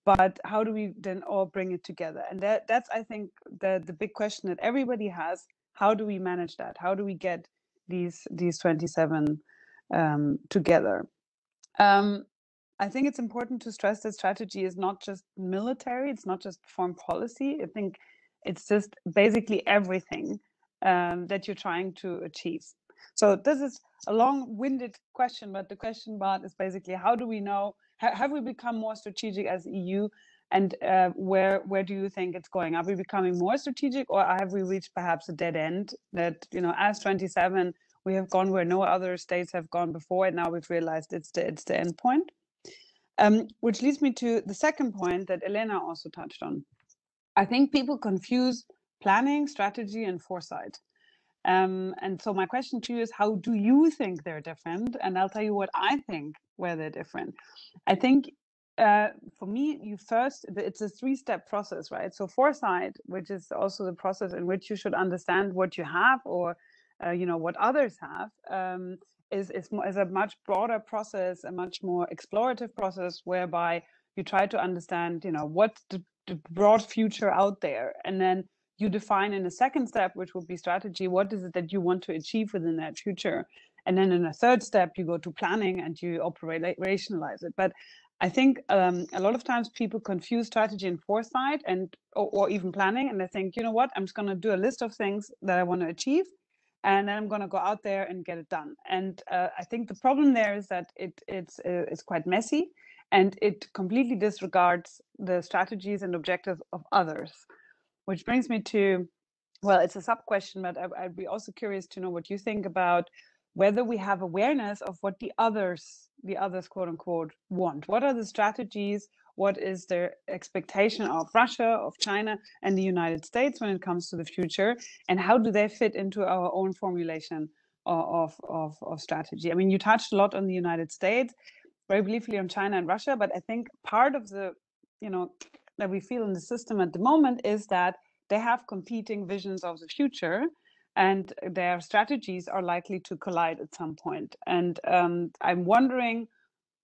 but how do we then all bring it together? And that's, I think, the big question that everybody has. How do we manage that? How do we get these 27 together? I think it's important to stress that strategy is not just military. It's not just foreign policy. I think it's just basically everything that you're trying to achieve. So this is a long-winded question, but the question, Bart, is basically how do we know, have we become more strategic as EU, and where do you think it's going? Are we becoming more strategic, or have we reached perhaps a dead end that, as 27, we have gone where no other states have gone before, and now we've realized it's the end point? Which leads me to the second point that Elena also touched on. I think people confuse planning, strategy, and foresight. And so my question to you is, how do you think they're different? And I'll tell you what I think where they're different. I think for me, it's a three-step process, right? So foresight, which is also the process in which you should understand what you have, or what others have, is a much broader process, a much more explorative process, whereby you try to understand, what's the broad future out there, and then you define in a second step, which would be strategy, what is it that you want to achieve within that future, and then in a third step you go to planning and you operationalize it. But I think a lot of times people confuse strategy and foresight, or even planning, and they think, you know what, I'm just going to do a list of things that I want to achieve, and then I'm going to go out there and get it done. And I think the problem there is that it's quite messy, and it completely disregards the strategies and objectives of others. Which brings me to, well, it's a sub-question, but I'd be also curious to know what you think about whether we have awareness of what the others, quote unquote, want. What are the strategies? What is their expectation of Russia, of China, and the United States when it comes to the future? And how do they fit into our own formulation of strategy? I mean, you touched a lot on the United States, very briefly on China and Russia, but I think part of the, that we feel in the system at the moment is that they have competing visions of the future, and their strategies are likely to collide at some point. And I'm wondering,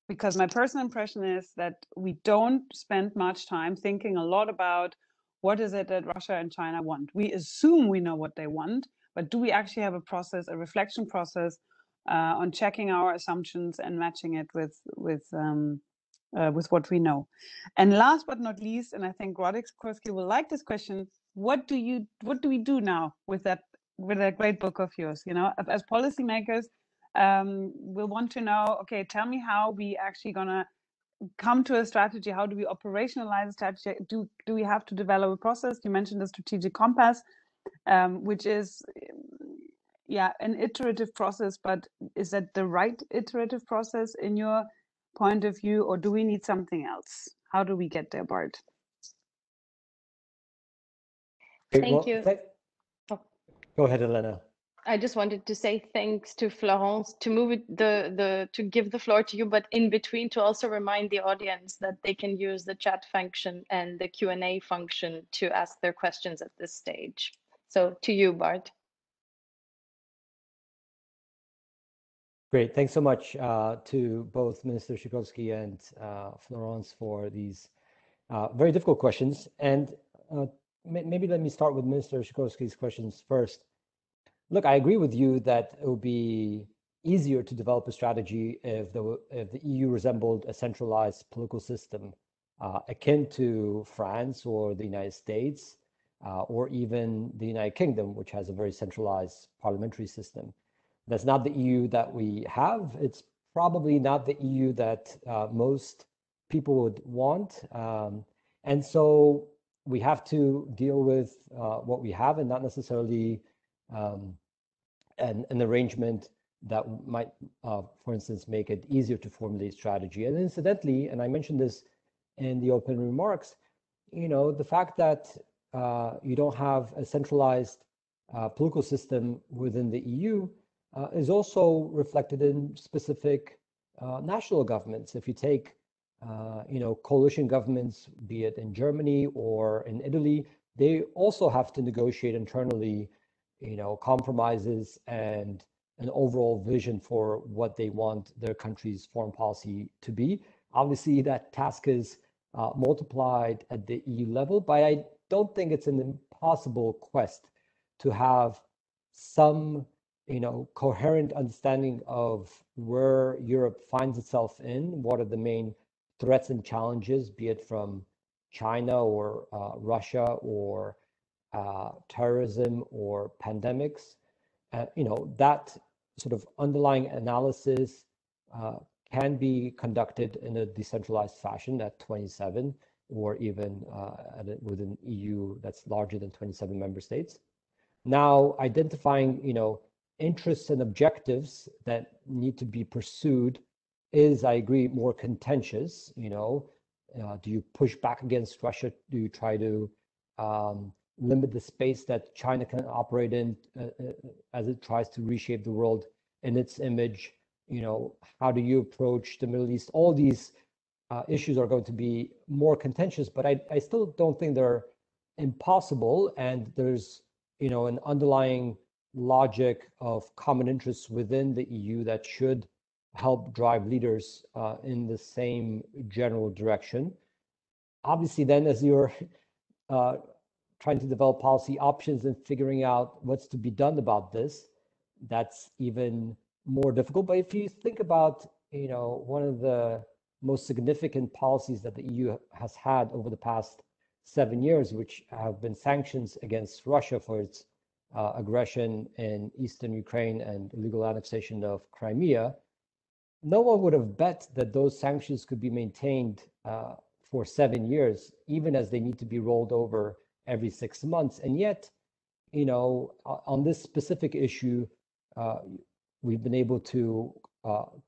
because my personal impression is that we don't spend much time thinking a lot about what is it that Russia and China want. We assume we know what they want, but do we actually have a reflection process on checking our assumptions and matching it with what we know? And last but not least, and I think Radosław Sikorski will like this question, what do we do now with that great book of yours? As policymakers, we'll want to know, okay, tell me how we actually gonna come to a strategy. How do we operationalize a strategy? Do we have to develop a process? You mentioned the strategic compass, which is an iterative process, but is that the right iterative process in your point of view, or do we need something else? How do we get there, Bart? Thank you. Go ahead, Elena. I just wanted to say thanks to Florence to move it to give the floor to you, but in between to also remind the audience that they can use the chat function and the Q&A function to ask their questions at this stage. So to you, Bart. Great. Thanks so much to both Minister Sikorski and Florence for these very difficult questions. And maybe let me start with Minister Sikorski's questions first. Look, I agree with you that it would be easier to develop a strategy if the EU resembled a centralized political system akin to France or the United States or even the United Kingdom, which has a very centralized parliamentary system. That's not the EU that we have. It's probably not the EU that most people would want. And so we have to deal with what we have and not necessarily an arrangement that might, for instance, make it easier to formulate strategy. And incidentally, and I mentioned this in the opening remarks, the fact that you don't have a centralized political system within the EU is also reflected in specific national governments. If you take, coalition governments, be it in Germany or in Italy, they also have to negotiate internally, compromises and an overall vision for what they want their country's foreign policy to be. Obviously, that task is multiplied at the EU level, but I don't think it's an impossible quest to have some, coherent understanding of where Europe finds itself in, what are the main threats and challenges, be it from China or Russia or terrorism or pandemics. That sort of underlying analysis can be conducted in a decentralized fashion at 27, or even within EU that's larger than 27 member states. Now, identifying, interests and objectives that need to be pursued is, I agree, more contentious. Do you push back against Russia? Do you try to limit the space that China can operate in as it tries to reshape the world in its image? How do you approach the Middle East? All these issues are going to be more contentious, but I still don't think they're impossible. And there's, an underlying logic of common interests within the EU that should help drive leaders in the same general direction. Obviously, then, as you're trying to develop policy options and figuring out what's to be done about this, that's even more difficult. But if you think about, one of the most significant policies that the EU has had over the past 7 years, which have been sanctions against Russia for its aggression in eastern Ukraine and illegal annexation of Crimea, no one would have bet that those sanctions could be maintained for 7 years, even as they need to be rolled over every 6 months. And yet, on this specific issue, we've been able to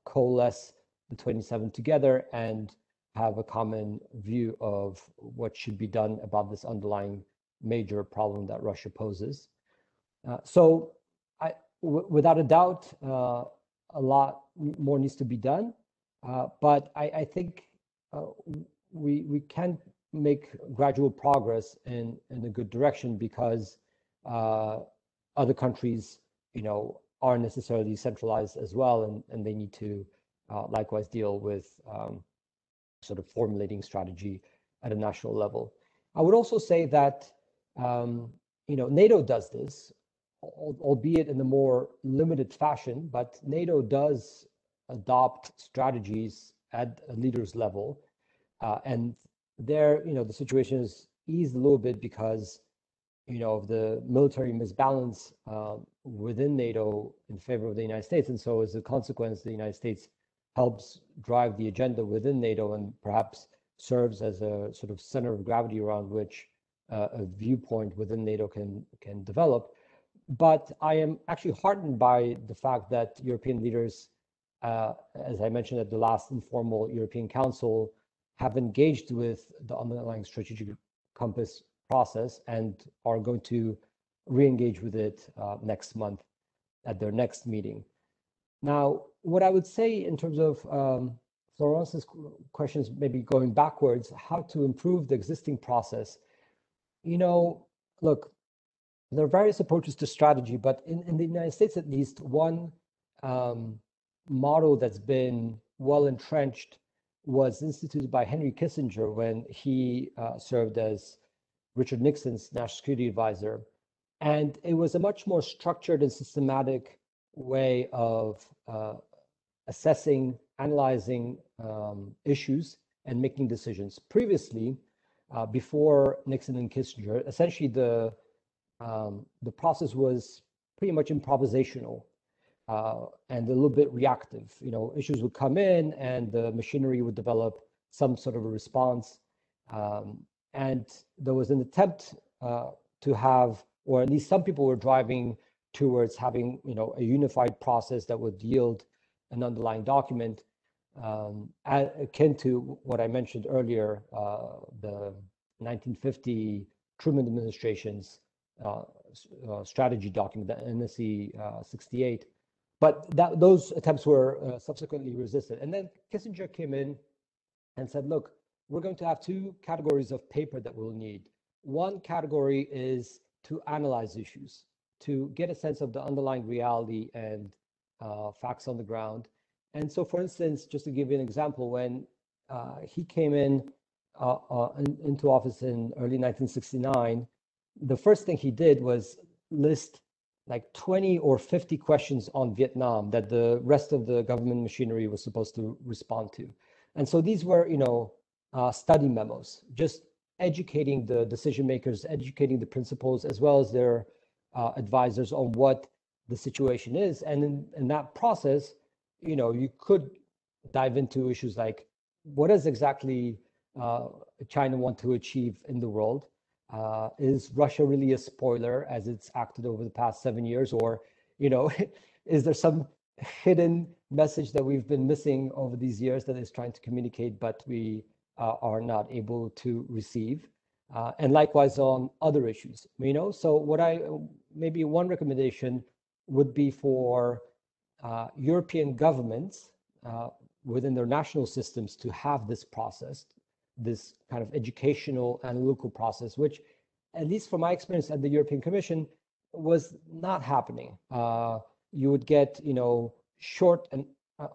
coalesce the 27 together and have a common view of what should be done about this underlying major problem that Russia poses. So without a doubt, a lot more needs to be done, but I think we can make gradual progress in a good direction, because other countries, aren't necessarily centralized as well, and they need to likewise deal with sort of formulating strategy at a national level. I would also say that NATO does this, albeit in a more limited fashion, but NATO does adopt strategies at a leader's level. And there, the situation is eased a little bit because, of the military misbalance within NATO in favor of the United States. And so as a consequence, the United States helps drive the agenda within NATO and perhaps serves as a sort of center of gravity around which a viewpoint within NATO can develop. But I am actually heartened by the fact that European leaders, as I mentioned at the last informal European Council, have engaged with the underlying strategic compass process and are going to re-engage with it next month at their next meeting. Now, what I would say in terms of Florence's questions, maybe going backwards, how to improve the existing process. Look, there are various approaches to strategy, but in the United States, at least, one model that's been well entrenched was instituted by Henry Kissinger when he served as Richard Nixon's national security advisor. And it was a much more structured and systematic way of assessing, analyzing issues and making decisions. Previously, before Nixon and Kissinger, essentially the process was pretty much improvisational and a little bit reactive. Issues would come in and the machinery would develop some sort of a response. And there was an attempt to have, or at least some people were driving towards having, a unified process that would yield an underlying document, akin to what I mentioned earlier, the 1950 Truman administration's strategy document, the NSC 68. But those attempts were subsequently resisted. And then Kissinger came in and said, look, we're going to have two categories of paper that we'll need. One category is to analyze issues, to get a sense of the underlying reality and facts on the ground. And so, for instance, just to give you an example, when he came into office in early 1969, the first thing he did was list like 20 or 50 questions on Vietnam that the rest of the government machinery was supposed to respond to. And so these were, study memos, just educating the decision makers, educating the principals, as well as their advisors on what the situation is. And in that process, you could dive into issues like, what does exactly China want to achieve in the world? Is Russia really a spoiler as it's acted over the past 7 years? Or, is there some hidden message that we've been missing over these years that is trying to communicate, but we are not able to receive? And likewise on other issues, so maybe one recommendation would be for European governments within their national systems to have this process, this kind of educational analytical process, which, at least from my experience at the European Commission, was not happening. You would get, short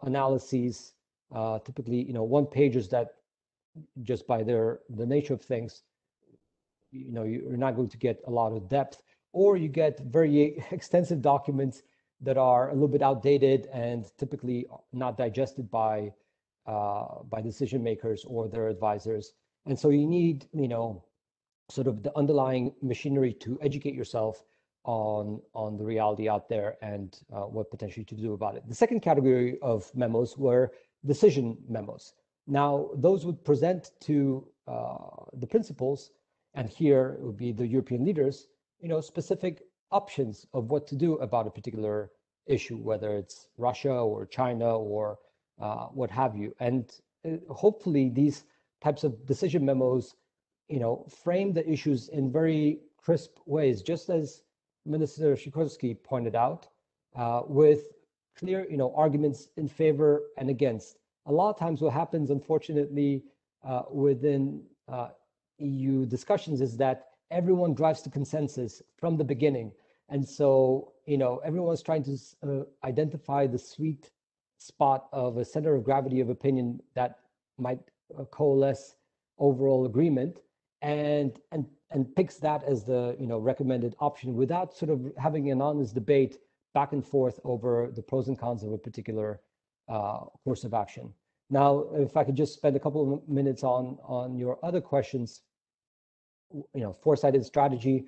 analyses, typically, one pages that, just by the nature of things, you're not going to get a lot of depth, or you get very extensive documents that are a little bit outdated and typically not digested by decision makers or their advisors. And so you need, sort of the underlying machinery to educate yourself on the reality out there and what potentially to do about it. The second category of memos were decision memos. Now, those would present to the principals, and here it would be the European leaders, specific options of what to do about a particular issue, whether it's Russia or China or what have you. And hopefully these types of decision memos, frame the issues in very crisp ways, just as Minister Sikorski pointed out, with clear, arguments in favor and against. A lot of times what happens, unfortunately, within EU discussions is that everyone drives to consensus from the beginning. And so, everyone's trying to identify the sweet spot of a center of gravity of opinion that might coalesce overall agreement, and picks that as the recommended option without sort of having an honest debate back and forth over the pros and cons of a particular course of action. Now, if I could just spend a couple of minutes on your other questions, foresight and strategy.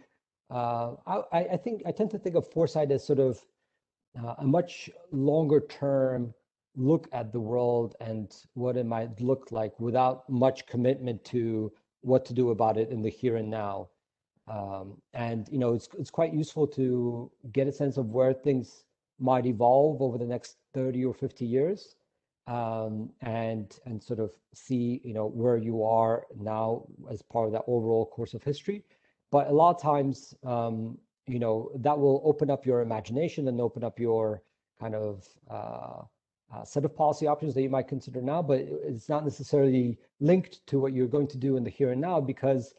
I tend to think of foresight as sort of a much longer term look at the world and what it might look like without much commitment to what to do about it in the here and now. And it's quite useful to get a sense of where things might evolve over the next 30 or 50 years, and sort of see where you are now as part of that overall course of history. But a lot of times, that will open up your imagination and open up your kind of set of policy options that you might consider now, but it's not necessarily linked to what you're going to do in the here and now, because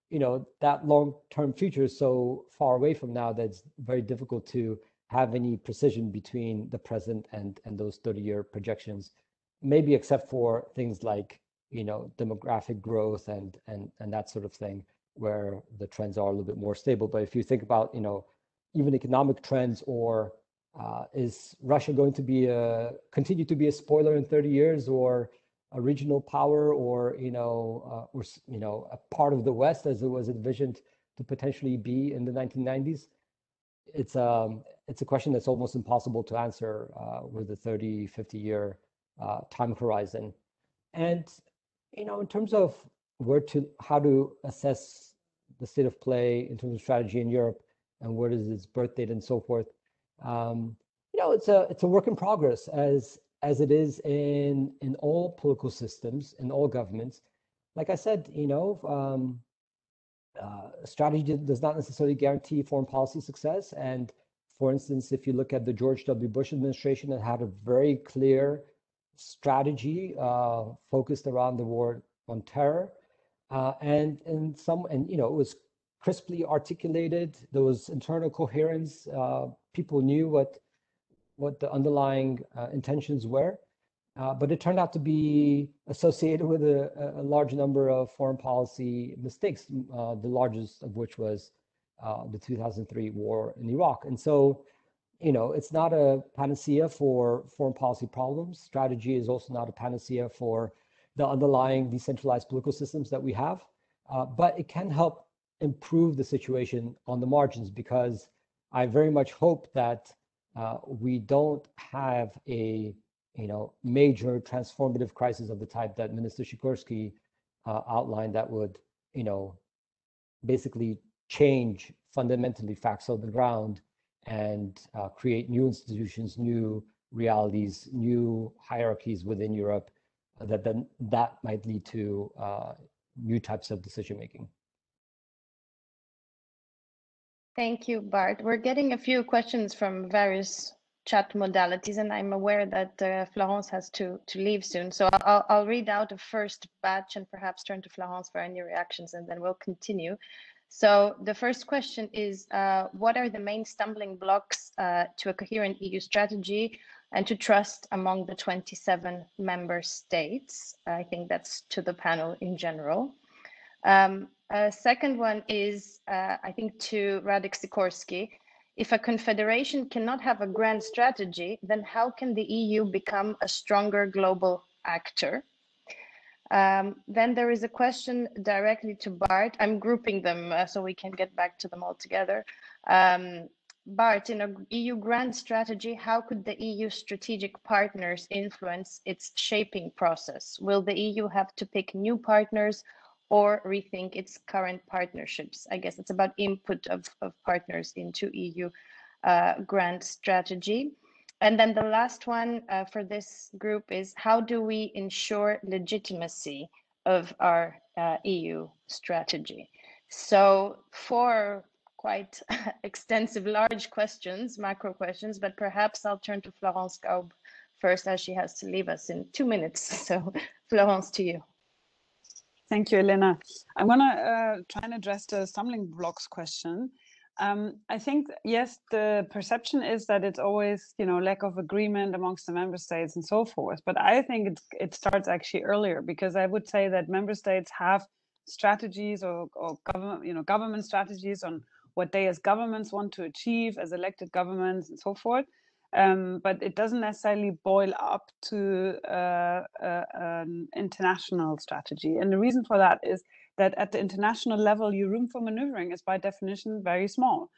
that long-term future is so far away from now that it's very difficult to have any precision between the present and those 30-year projections, maybe except for things like demographic growth and that sort of thing, where the trends are a little bit more stable. But if you think about even economic trends, or is Russia going to be continue to be a spoiler in 30 years, or a regional power, or a part of the West as it was envisioned to potentially be in the 1990s? It's a question that's almost impossible to answer with a 30, 50-year time horizon. And in terms of how to assess the state of play in terms of strategy in Europe and what is its birth date and so forth, You know, it's a work in progress, as it is in all political systems, in all governments. Like I said, you know, strategy does not necessarily guarantee foreign policy success. And for instance, if you look at the George W. Bush administration, it had a very clear strategy focused around the war on terror, and you know, it was crisply articulated. There was internal coherence. People knew what the underlying intentions were. But it turned out to be associated with a large number of foreign policy mistakes, the largest of which was the 2003 war in Iraq. And so, you know, it's not a panacea for foreign policy problems. Strategy is also not a panacea for the underlying decentralized political systems that we have. But it can help improve the situation on the margins, because I very much hope that we don't have a major transformative crisis of the type that Minister Sikorski outlined, that would, you know, basically change fundamentally facts on the ground and create new institutions, new realities, new hierarchies within Europe that might lead to new types of decision making. Thank you, Bart. We're getting a few questions from various chat modalities, and I'm aware that Florence has to leave soon. So I'll read out a first batch and perhaps turn to Florence for any reactions, and then we'll continue. So the first question is, what are the main stumbling blocks to a coherent EU strategy and to trust among the 27 member states? I think that's to the panel in general. A second one is, I think, to Radek Sikorski. If a confederation cannot have a grand strategy, then how can the EU become a stronger global actor? Then there is a question directly to Bart. I'm grouping them so we can get back to them all together. Bart, in an EU grand strategy, how could the EU strategic partners influence its shaping process? Will the EU have to pick new partners or rethink its current partnerships? I guess it's about input of partners into EU grand strategy. And then the last one for this group is, how do we ensure legitimacy of our EU strategy? So 4 quite extensive, large questions, macro questions, but perhaps I'll turn to Florence Gaub first, as she has to leave us in 2 minutes. So Florence, to you. Thank you, Elena. I want to try and address the stumbling blocks question. I think, yes, the perception is that it's always, you know, lack of agreement amongst the member states and so forth. But I think it starts actually earlier, because I would say that member states have strategies or government strategies on what they as governments want to achieve, as elected governments and so forth. But it doesn't necessarily boil up to an international strategy. And the reason for that is that at the international level, your room for maneuvering is by definition very small.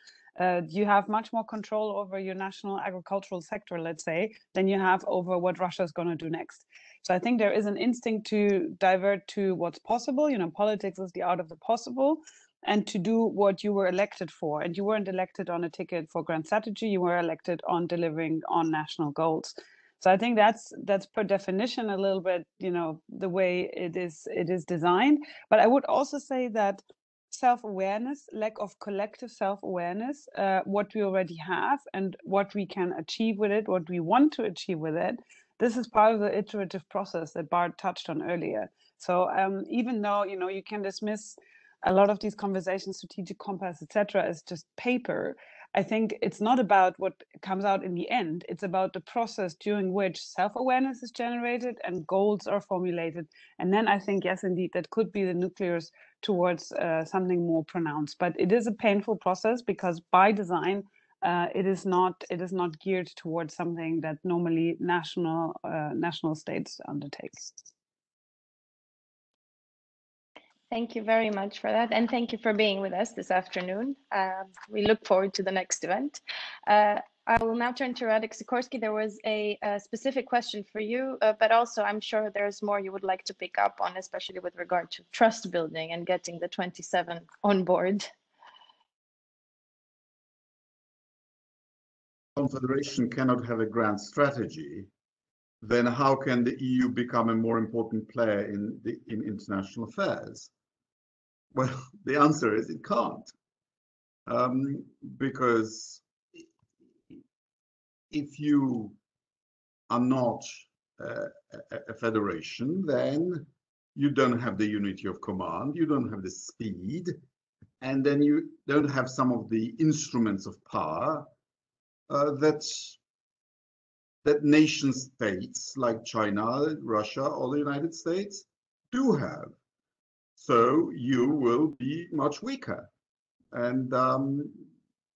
You have much more control over your national agricultural sector, let's say, than you have over what Russia is going to do next. So I think there is an instinct to divert to what's possible. You know, politics is the art of the possible, and to do what you were elected for. And you weren't elected on a ticket for grand strategy, you were elected on delivering on national goals. So I think that's per definition a little bit, you know, the way it is designed. But I would also say that self-awareness, lack of collective self-awareness, what we already have and what we can achieve with it, what we want to achieve with it, this is part of the iterative process that Bart touched on earlier. So even though, you know, you can dismiss a lot of these conversations, strategic compass, etc., as just paper, I think it's not about what comes out in the end. It's about the process during which self-awareness is generated and goals are formulated. And then I think, yes, indeed, that could be the nucleus towards something more pronounced. But it is a painful process, because by design, it is not geared towards something that normally national states undertake. Thank you very much for that, and thank you for being with us this afternoon. We look forward to the next event. I will now turn to Radek Sikorski. There was a specific question for you, but also I'm sure there's more you would like to pick up on, especially with regard to trust building and getting the 27 on board. confederation cannot have a grand strategy, then how can the EU become a more important player in international affairs? Well, the answer is it can't, because if you are not a federation, then you don't have the unity of command, you don't have the speed, and then you don't have some of the instruments of power that nation states like China, Russia, or the United States do have. So you will be much weaker, and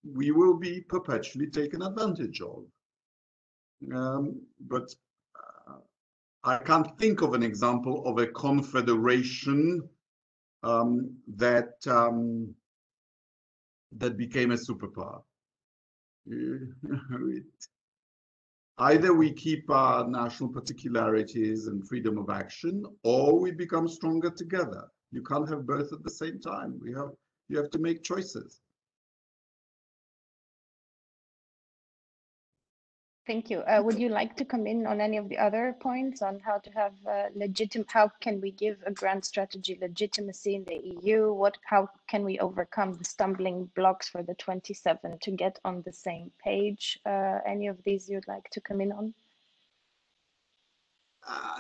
we will be perpetually taken advantage of. But I can't think of an example of a confederation that became a superpower. Either we keep our national particularities and freedom of action, or we become stronger together. You can't have both at the same time. You have to make choices. Thank you. Would you like to come in on any of the other points on how to have how can we give a grand strategy legitimacy in the EU? How can we overcome the stumbling blocks for the 27 to get on the same page? Any of these you'd like to come in on?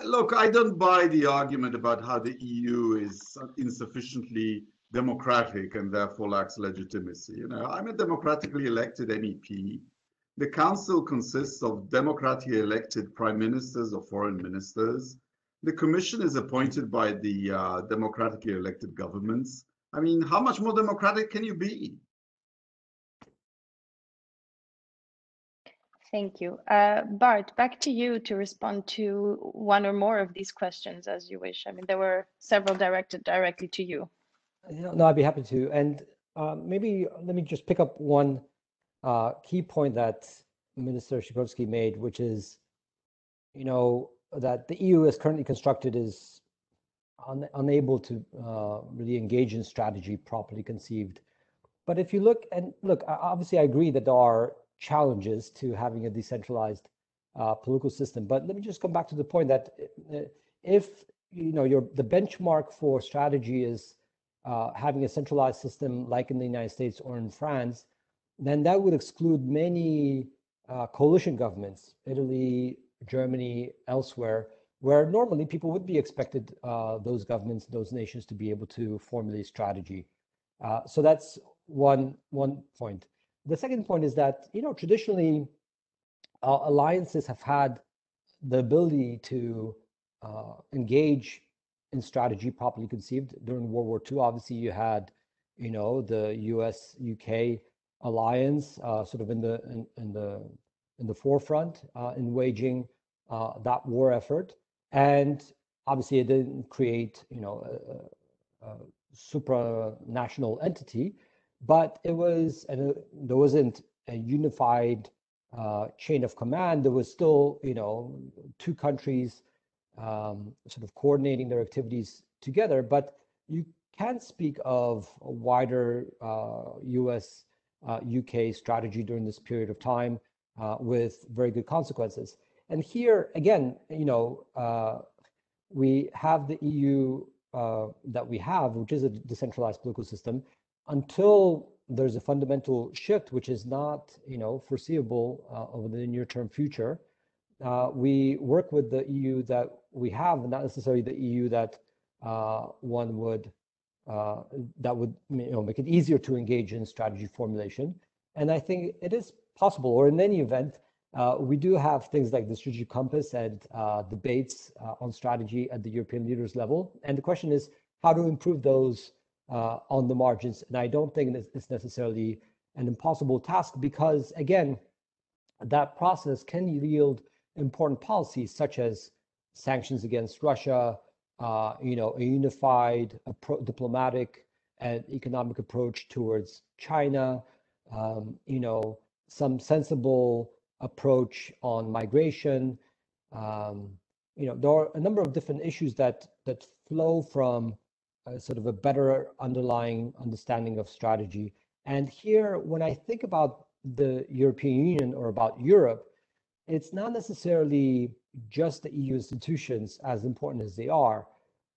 Look, I don't buy the argument about how the EU is insufficiently democratic and therefore lacks legitimacy. You know, I'm a democratically elected MEP. The council consists of democratically elected prime ministers or foreign ministers. The commission is appointed by the democratically elected governments. I mean, how much more democratic can you be? Thank you. Bart, back to you to respond to one or more of these questions as you wish. I mean, there were several directed directly to you. No, I'd be happy to. And maybe let me just pick up one key point that Minister Sikorski made, which is, you know, that the EU as currently constructed is unable to really engage in strategy properly conceived. But if you look, obviously I agree that there are challenges to having a decentralized political system. But let me just come back to the point that if, you know, the benchmark for strategy is having a centralized system like in the United States or in France, then that would exclude many coalition governments, Italy, Germany, elsewhere, where normally people would be expected, those governments, those nations, to be able to formulate strategy. So that's one point. The second point is that, you know, traditionally, alliances have had the ability to engage in strategy properly conceived. During World War II, obviously, you had, you know, the US-UK alliance sort of in the forefront in waging that war effort, and obviously it didn't create, you know, a supranational entity, but it was, and there wasn't a unified chain of command. There was still, you know, two countries sort of coordinating their activities together, but you can't speak of a wider US UK strategy during this period of time with very good consequences. And here again, you know, we have the EU that we have, which is a decentralized political system, until there's a fundamental shift, which is not, you know, foreseeable over the near-term future. We work with the EU that we have, not necessarily the EU that one would that would, you know, make it easier to engage in strategy formulation. And I think it is possible, or in any event, we do have things like the strategic compass and debates on strategy at the European leaders level. And the question is how to improve those on the margins. And I don't think it's necessarily an impossible task, because again, that process can yield important policies such as sanctions against Russia, you know, a unified diplomatic and economic approach towards China, you know, some sensible approach on migration. You know, there are a number of different issues that flow from sort of a better underlying understanding of strategy. And here, when I think about the European Union or about Europe, it's not necessarily just the EU institutions, as important as they are,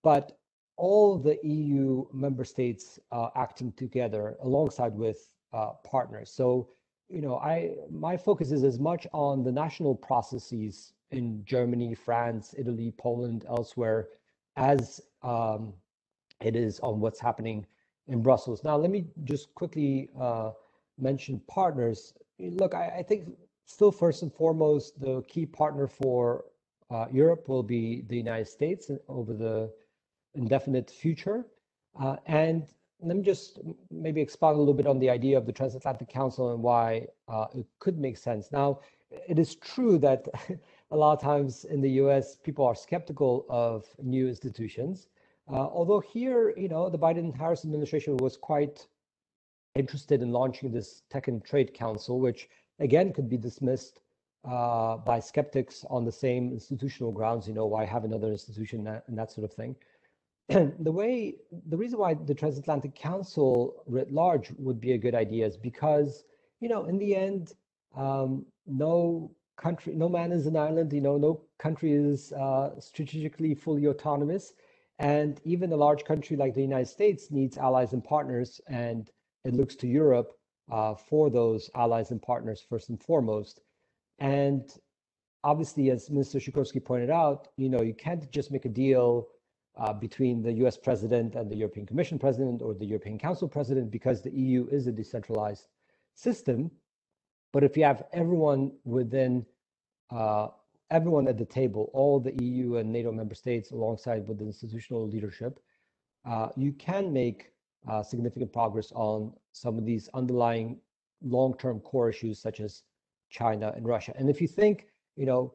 but all the EU member states acting together alongside with partners. So, my focus is as much on the national processes in Germany, France, Italy, Poland, elsewhere, as it is on what's happening in Brussels. Now, let me just quickly mention partners. Look, I think still first and foremost, the key partner for Europe will be the United States over the indefinite future. And let me just maybe expound a little bit on the idea of the Transatlantic Council and why it could make sense. Now, it is true that a lot of times in the US, people are skeptical of new institutions. Although here, the Biden-Harris administration was quite interested in launching this Tech and Trade Council, which again could be dismissed by skeptics on the same institutional grounds, why have another institution and that sort of thing. The reason why the Transatlantic Council writ large would be a good idea is because, in the end, no man is an island, no country is strategically fully autonomous. And even a large country like the United States needs allies and partners, and it looks to Europe for those allies and partners first and foremost. And obviously, as Minister Sikorski pointed out, you can't just make a deal between the US president and the European Commission president or the European Council president, because the EU is a decentralized system. But if you have everyone at the table, all the EU and NATO member states alongside with the institutional leadership, you can make significant progress on some of these underlying long-term core issues such as China and Russia. And if you think, you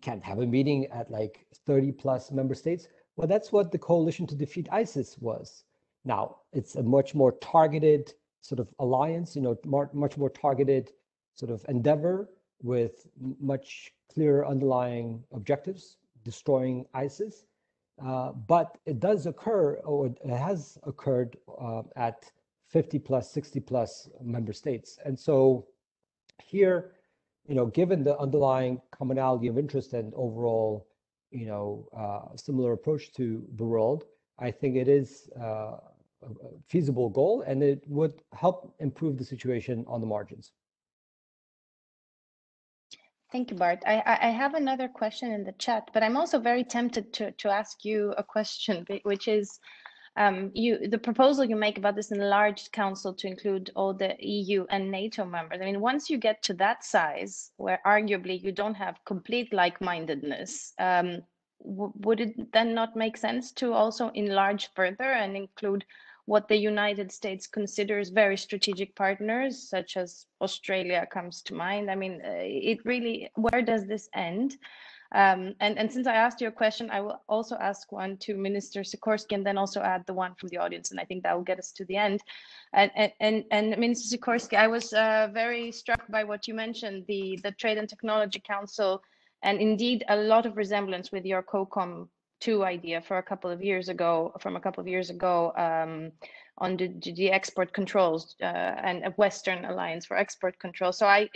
can't have a meeting at like 30 plus member states, well, that's what the Coalition to Defeat ISIS was. Now, it's a much more targeted sort of alliance, much more targeted sort of endeavor with much clearer underlying objectives, destroying ISIS. But it does occur, or it has occurred at 50 plus, 60 plus member states. And so here, given the underlying commonality of interest and overall, similar approach to the world, I think it is a feasible goal, and it would help improve the situation on the margins. Thank you, Bart. I have another question in the chat, but I'm also very tempted to ask you a question, which is the proposal you make about this enlarged council to include all the EU and NATO members. I mean, once you get to that size, where arguably you don't have complete like-mindedness, would it then not make sense to also enlarge further and include what the United States considers very strategic partners, such as Australia comes to mind? I mean, it really, where does this end? And since I asked you a question, I will also ask one to Minister Sikorski, and then also add the one from the audience, and I think that will get us to the end. And Minister Sikorski, I was very struck by what you mentioned, the Trade and Technology Council, and indeed a lot of resemblance with your COCOM 2 idea from a couple of years ago, on the export controls and a Western Alliance for Export Control. So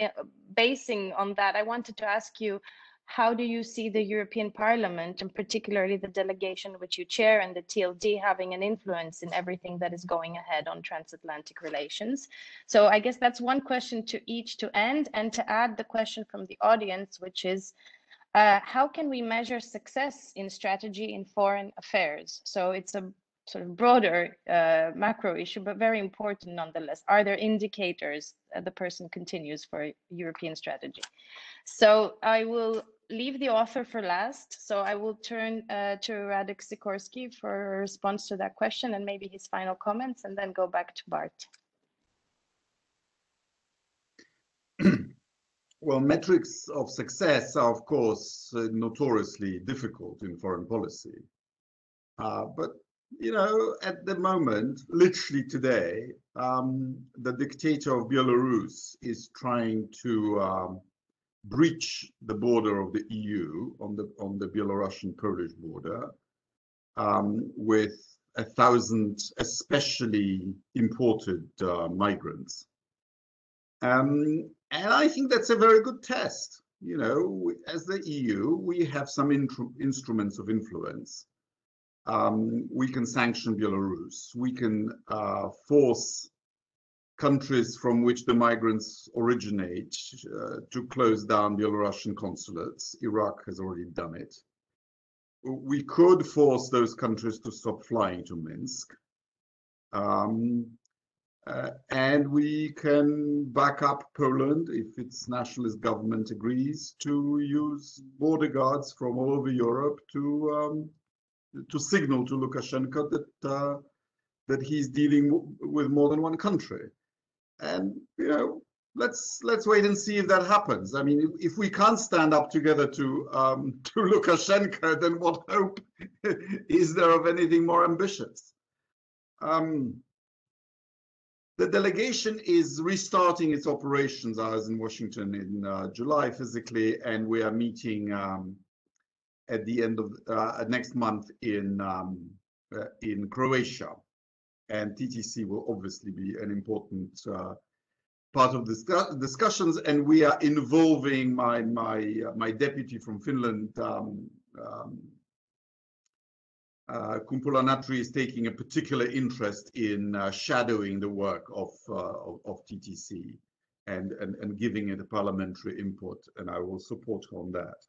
basing on that, I wanted to ask you, how do you see the European Parliament, and particularly the delegation which you chair and the TLD, having an influence in everything that is going ahead on transatlantic relations? So I guess that's one question to each to end, and to add the question from the audience, which is, how can we measure success in strategy in foreign affairs? So it's a sort of broader macro issue, but very important nonetheless. Are there indicators, the person continues, for European strategy? So I will leave the author for last. So I will turn to Radek Sikorski for a response to that question and maybe his final comments, and then go back to Bart. Well, metrics of success are, of course, notoriously difficult in foreign policy. But, at the moment, literally today, the dictator of Belarus is trying to breach the border of the EU on the Belarusian-Polish border with 1,000 especially imported migrants. And I think that's a very good test. You know, as the EU, we have some instruments of influence. We can sanction Belarus. We can force countries from which the migrants originate to close down Belarusian consulates. Iraq has already done it. We could force those countries to stop flying to Minsk. And we can back up Poland if its nationalist government agrees to use border guards from all over Europe to signal to Lukashenko that he's dealing with more than one country. And you know, let's wait and see if that happens. I mean, if we can't stand up together to Lukashenko, then what hope is there of anything more ambitious? The delegation is restarting its operations. I was in Washington in July physically, and we are meeting at the end of next month in Croatia. And TTC will obviously be an important part of the discussions, and we are involving my deputy from Finland. Kumpula Natri is taking a particular interest in shadowing the work of TTC and giving it a parliamentary input, and I will support her on that.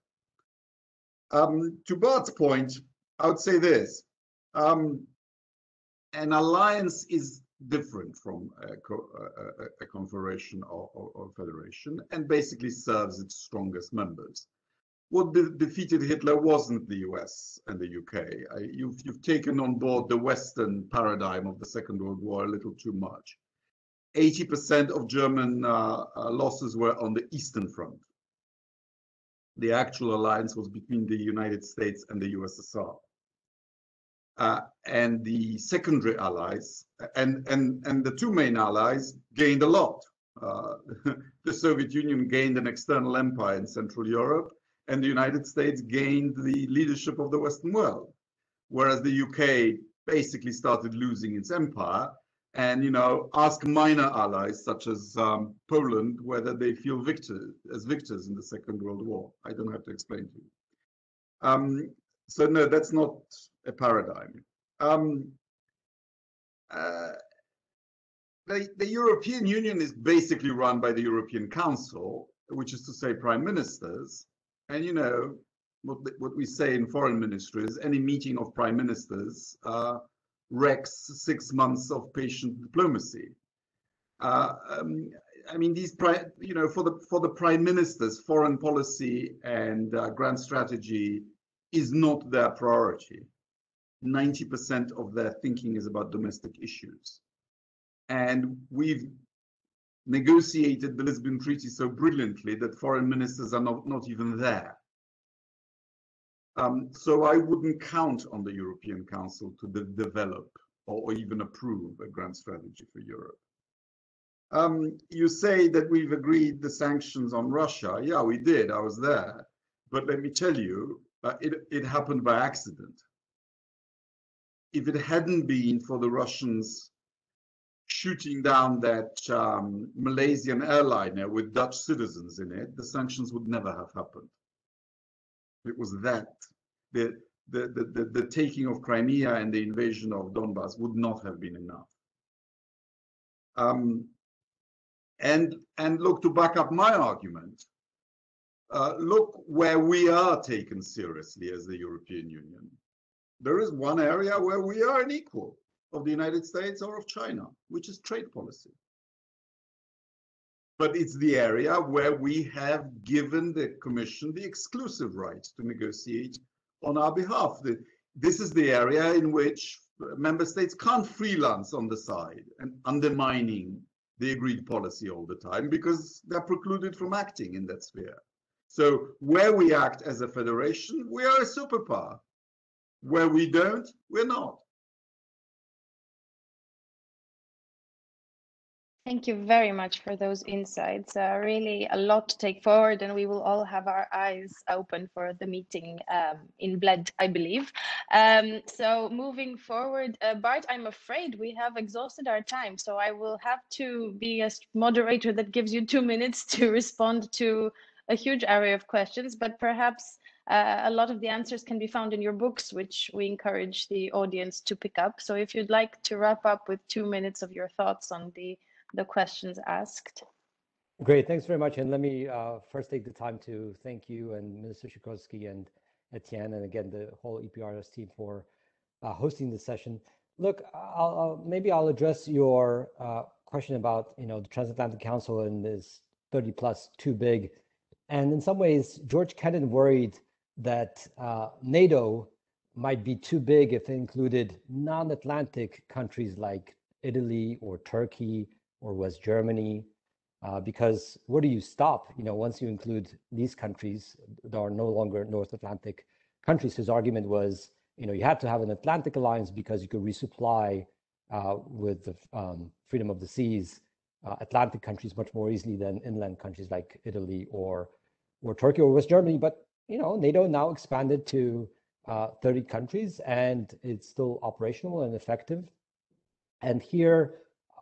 To Bart's point, I would say this. An alliance is different from a confederation or federation, and basically serves its strongest members. What defeated Hitler wasn't the US and the UK. You've taken on board the Western paradigm of the Second World War a little too much. 80% of German losses were on the Eastern Front. The actual alliance was between the United States and the USSR. And the secondary allies and the two main allies gained a lot. The Soviet Union gained an external empire in Central Europe, and the United States gained the leadership of the Western world, whereas the UK basically started losing its empire. And, you know, ask minor allies such as Poland whether they feel victors in the Second World War. I don't have to explain to you. So no, that's not a paradigm. The European Union is basically run by the European Council, which is to say prime ministers. And you know, what we say in foreign ministry is any meeting of prime ministers wrecks 6 months of patient diplomacy. I mean, these you know, for the prime ministers, foreign policy and grand strategy is not their priority. 90% of their thinking is about domestic issues. And we've negotiated the Lisbon Treaty so brilliantly that foreign ministers are not even there. So I wouldn't count on the European Council to develop or even approve a grand strategy for Europe. You say that we've agreed the sanctions on Russia. Yeah, we did. I was there. But let me tell you, it happened by accident. If it hadn't been for the Russians shooting down that Malaysian airliner with Dutch citizens in it, the sanctions would never have happened. It was that. The taking of Crimea and the invasion of Donbass would not have been enough. And look, to back up my argument, look where we are taken seriously as the European Union. There is one area where we are an equal of the United States or of China, which is trade policy. But it's the area where we have given the Commission the exclusive right to negotiate on our behalf. This is the area in which member states can't freelance on the side and undermining the agreed policy all the time because they're precluded from acting in that sphere. So where we act as a federation, we are a superpower. Where we don't, we're not. Thank you very much for those insights. Really a lot to take forward, and we will all have our eyes open for the meeting in Bled, I believe. So moving forward, Bart, I'm afraid we have exhausted our time, so I will have to be a moderator that gives you 2 minutes to respond to a huge array of questions, but perhaps a lot of the answers can be found in your books, which we encourage the audience to pick up. So if you'd like to wrap up with 2 minutes of your thoughts on the questions asked. Great, thanks very much. And let me first take the time to thank you and Minister Sikorski and Etienne, and again, the whole EPRS team for hosting this session. Look, maybe I'll address your question about, the Transatlantic Council and is 30 plus too big. And in some ways, George Kennan worried that NATO might be too big if it included non-Atlantic countries like Italy or Turkey or West Germany, because where do you stop? Once you include these countries, there are no longer North Atlantic countries. His argument was, you had to have an Atlantic alliance because you could resupply with the freedom of the seas Atlantic countries much more easily than inland countries like Italy or Turkey or West Germany. But NATO now expanded to 30 countries, and it's still operational and effective. And here,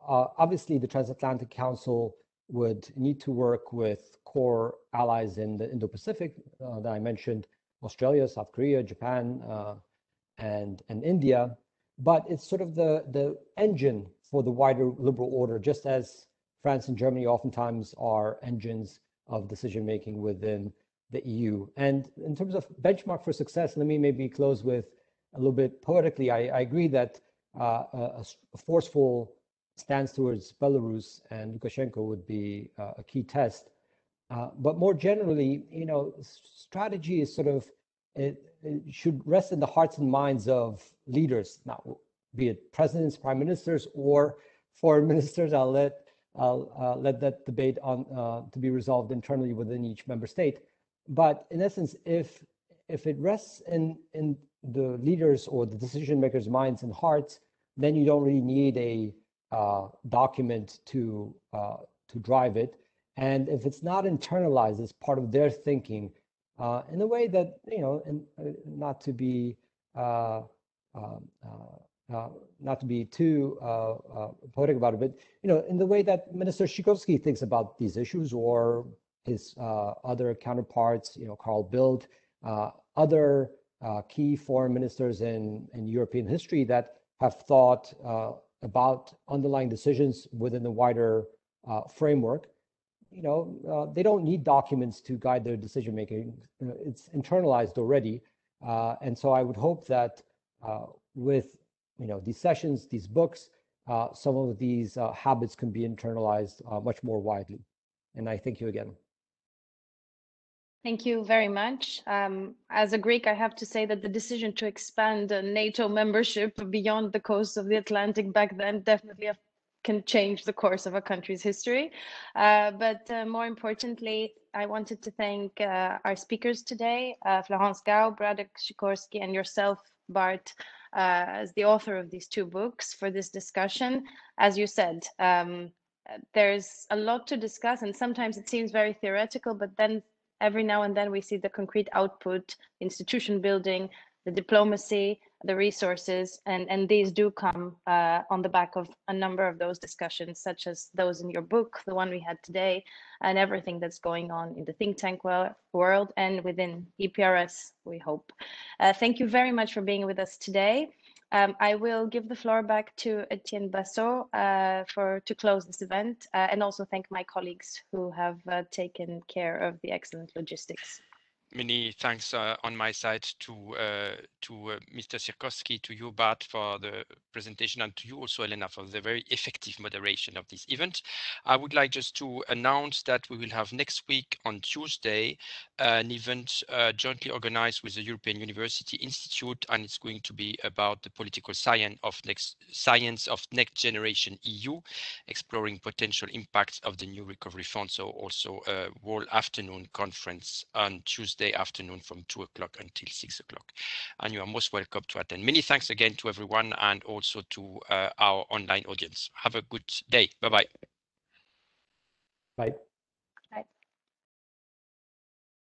obviously, the Transatlantic Council would need to work with core allies in the Indo-Pacific that I mentioned: Australia, South Korea, Japan, and India. But it's sort of the engine for the wider liberal order, just as France and Germany oftentimes are engines of decision-making within the EU. And in terms of benchmark for success, let me maybe close with a little bit poetically. I agree that a forceful stance towards Belarus and Lukashenko would be a key test. But more generally, strategy is sort of, it should rest in the hearts and minds of leaders, now, be it presidents, prime ministers, or foreign ministers. I'll let that debate on to be resolved internally within each member state. But in essence, if it rests in the leaders or the decision makers' minds and hearts, then you don't really need a document to drive it. And if it's not internalized as part of their thinking, in a way that, not to be too poetic about it, but in the way that Minister Sikorski thinks about these issues, or his other counterparts, Carl Bildt, other key foreign ministers in European history that have thought about underlying decisions within the wider framework. They don't need documents to guide their decision making. It's internalized already, and so I would hope that with these sessions, these books, some of these habits can be internalized much more widely. And I thank you again. Thank you very much. As a Greek, I have to say that the decision to expand NATO membership beyond the coast of the Atlantic back then definitely can change the course of a country's history. But more importantly, I wanted to thank our speakers today, Florence Gaub, Radosław Sikorski, and yourself, Bart, as the author of these 2 books, for this discussion. As you said, there's a lot to discuss, and sometimes it seems very theoretical, but then every now and then we see the concrete output, institution building, the diplomacy, the resources, and these do come on the back of a number of those discussions, such as those in your book, the one we had today, and everything that's going on in the think tank world and within EPRS, we hope. Thank you very much for being with us today. I will give the floor back to Etienne Bassot to close this event, and also thank my colleagues who have taken care of the excellent logistics. Many thanks on my side to Mr. Sikorski, to you, Bart, for the presentation, and to you also, Elena, for the very effective moderation of this event. I would like just to announce that we will have next week on Tuesday an event jointly organized with the European University Institute, and it's going to be about the political science of next generation EU, exploring potential impacts of the new recovery fund. So also a whole afternoon conference on Tuesday afternoon from 2 o'clock until 6 o'clock. And you are most welcome to attend. Many thanks again to everyone, and also to our online audience. Have a good day. Bye-bye. Bye.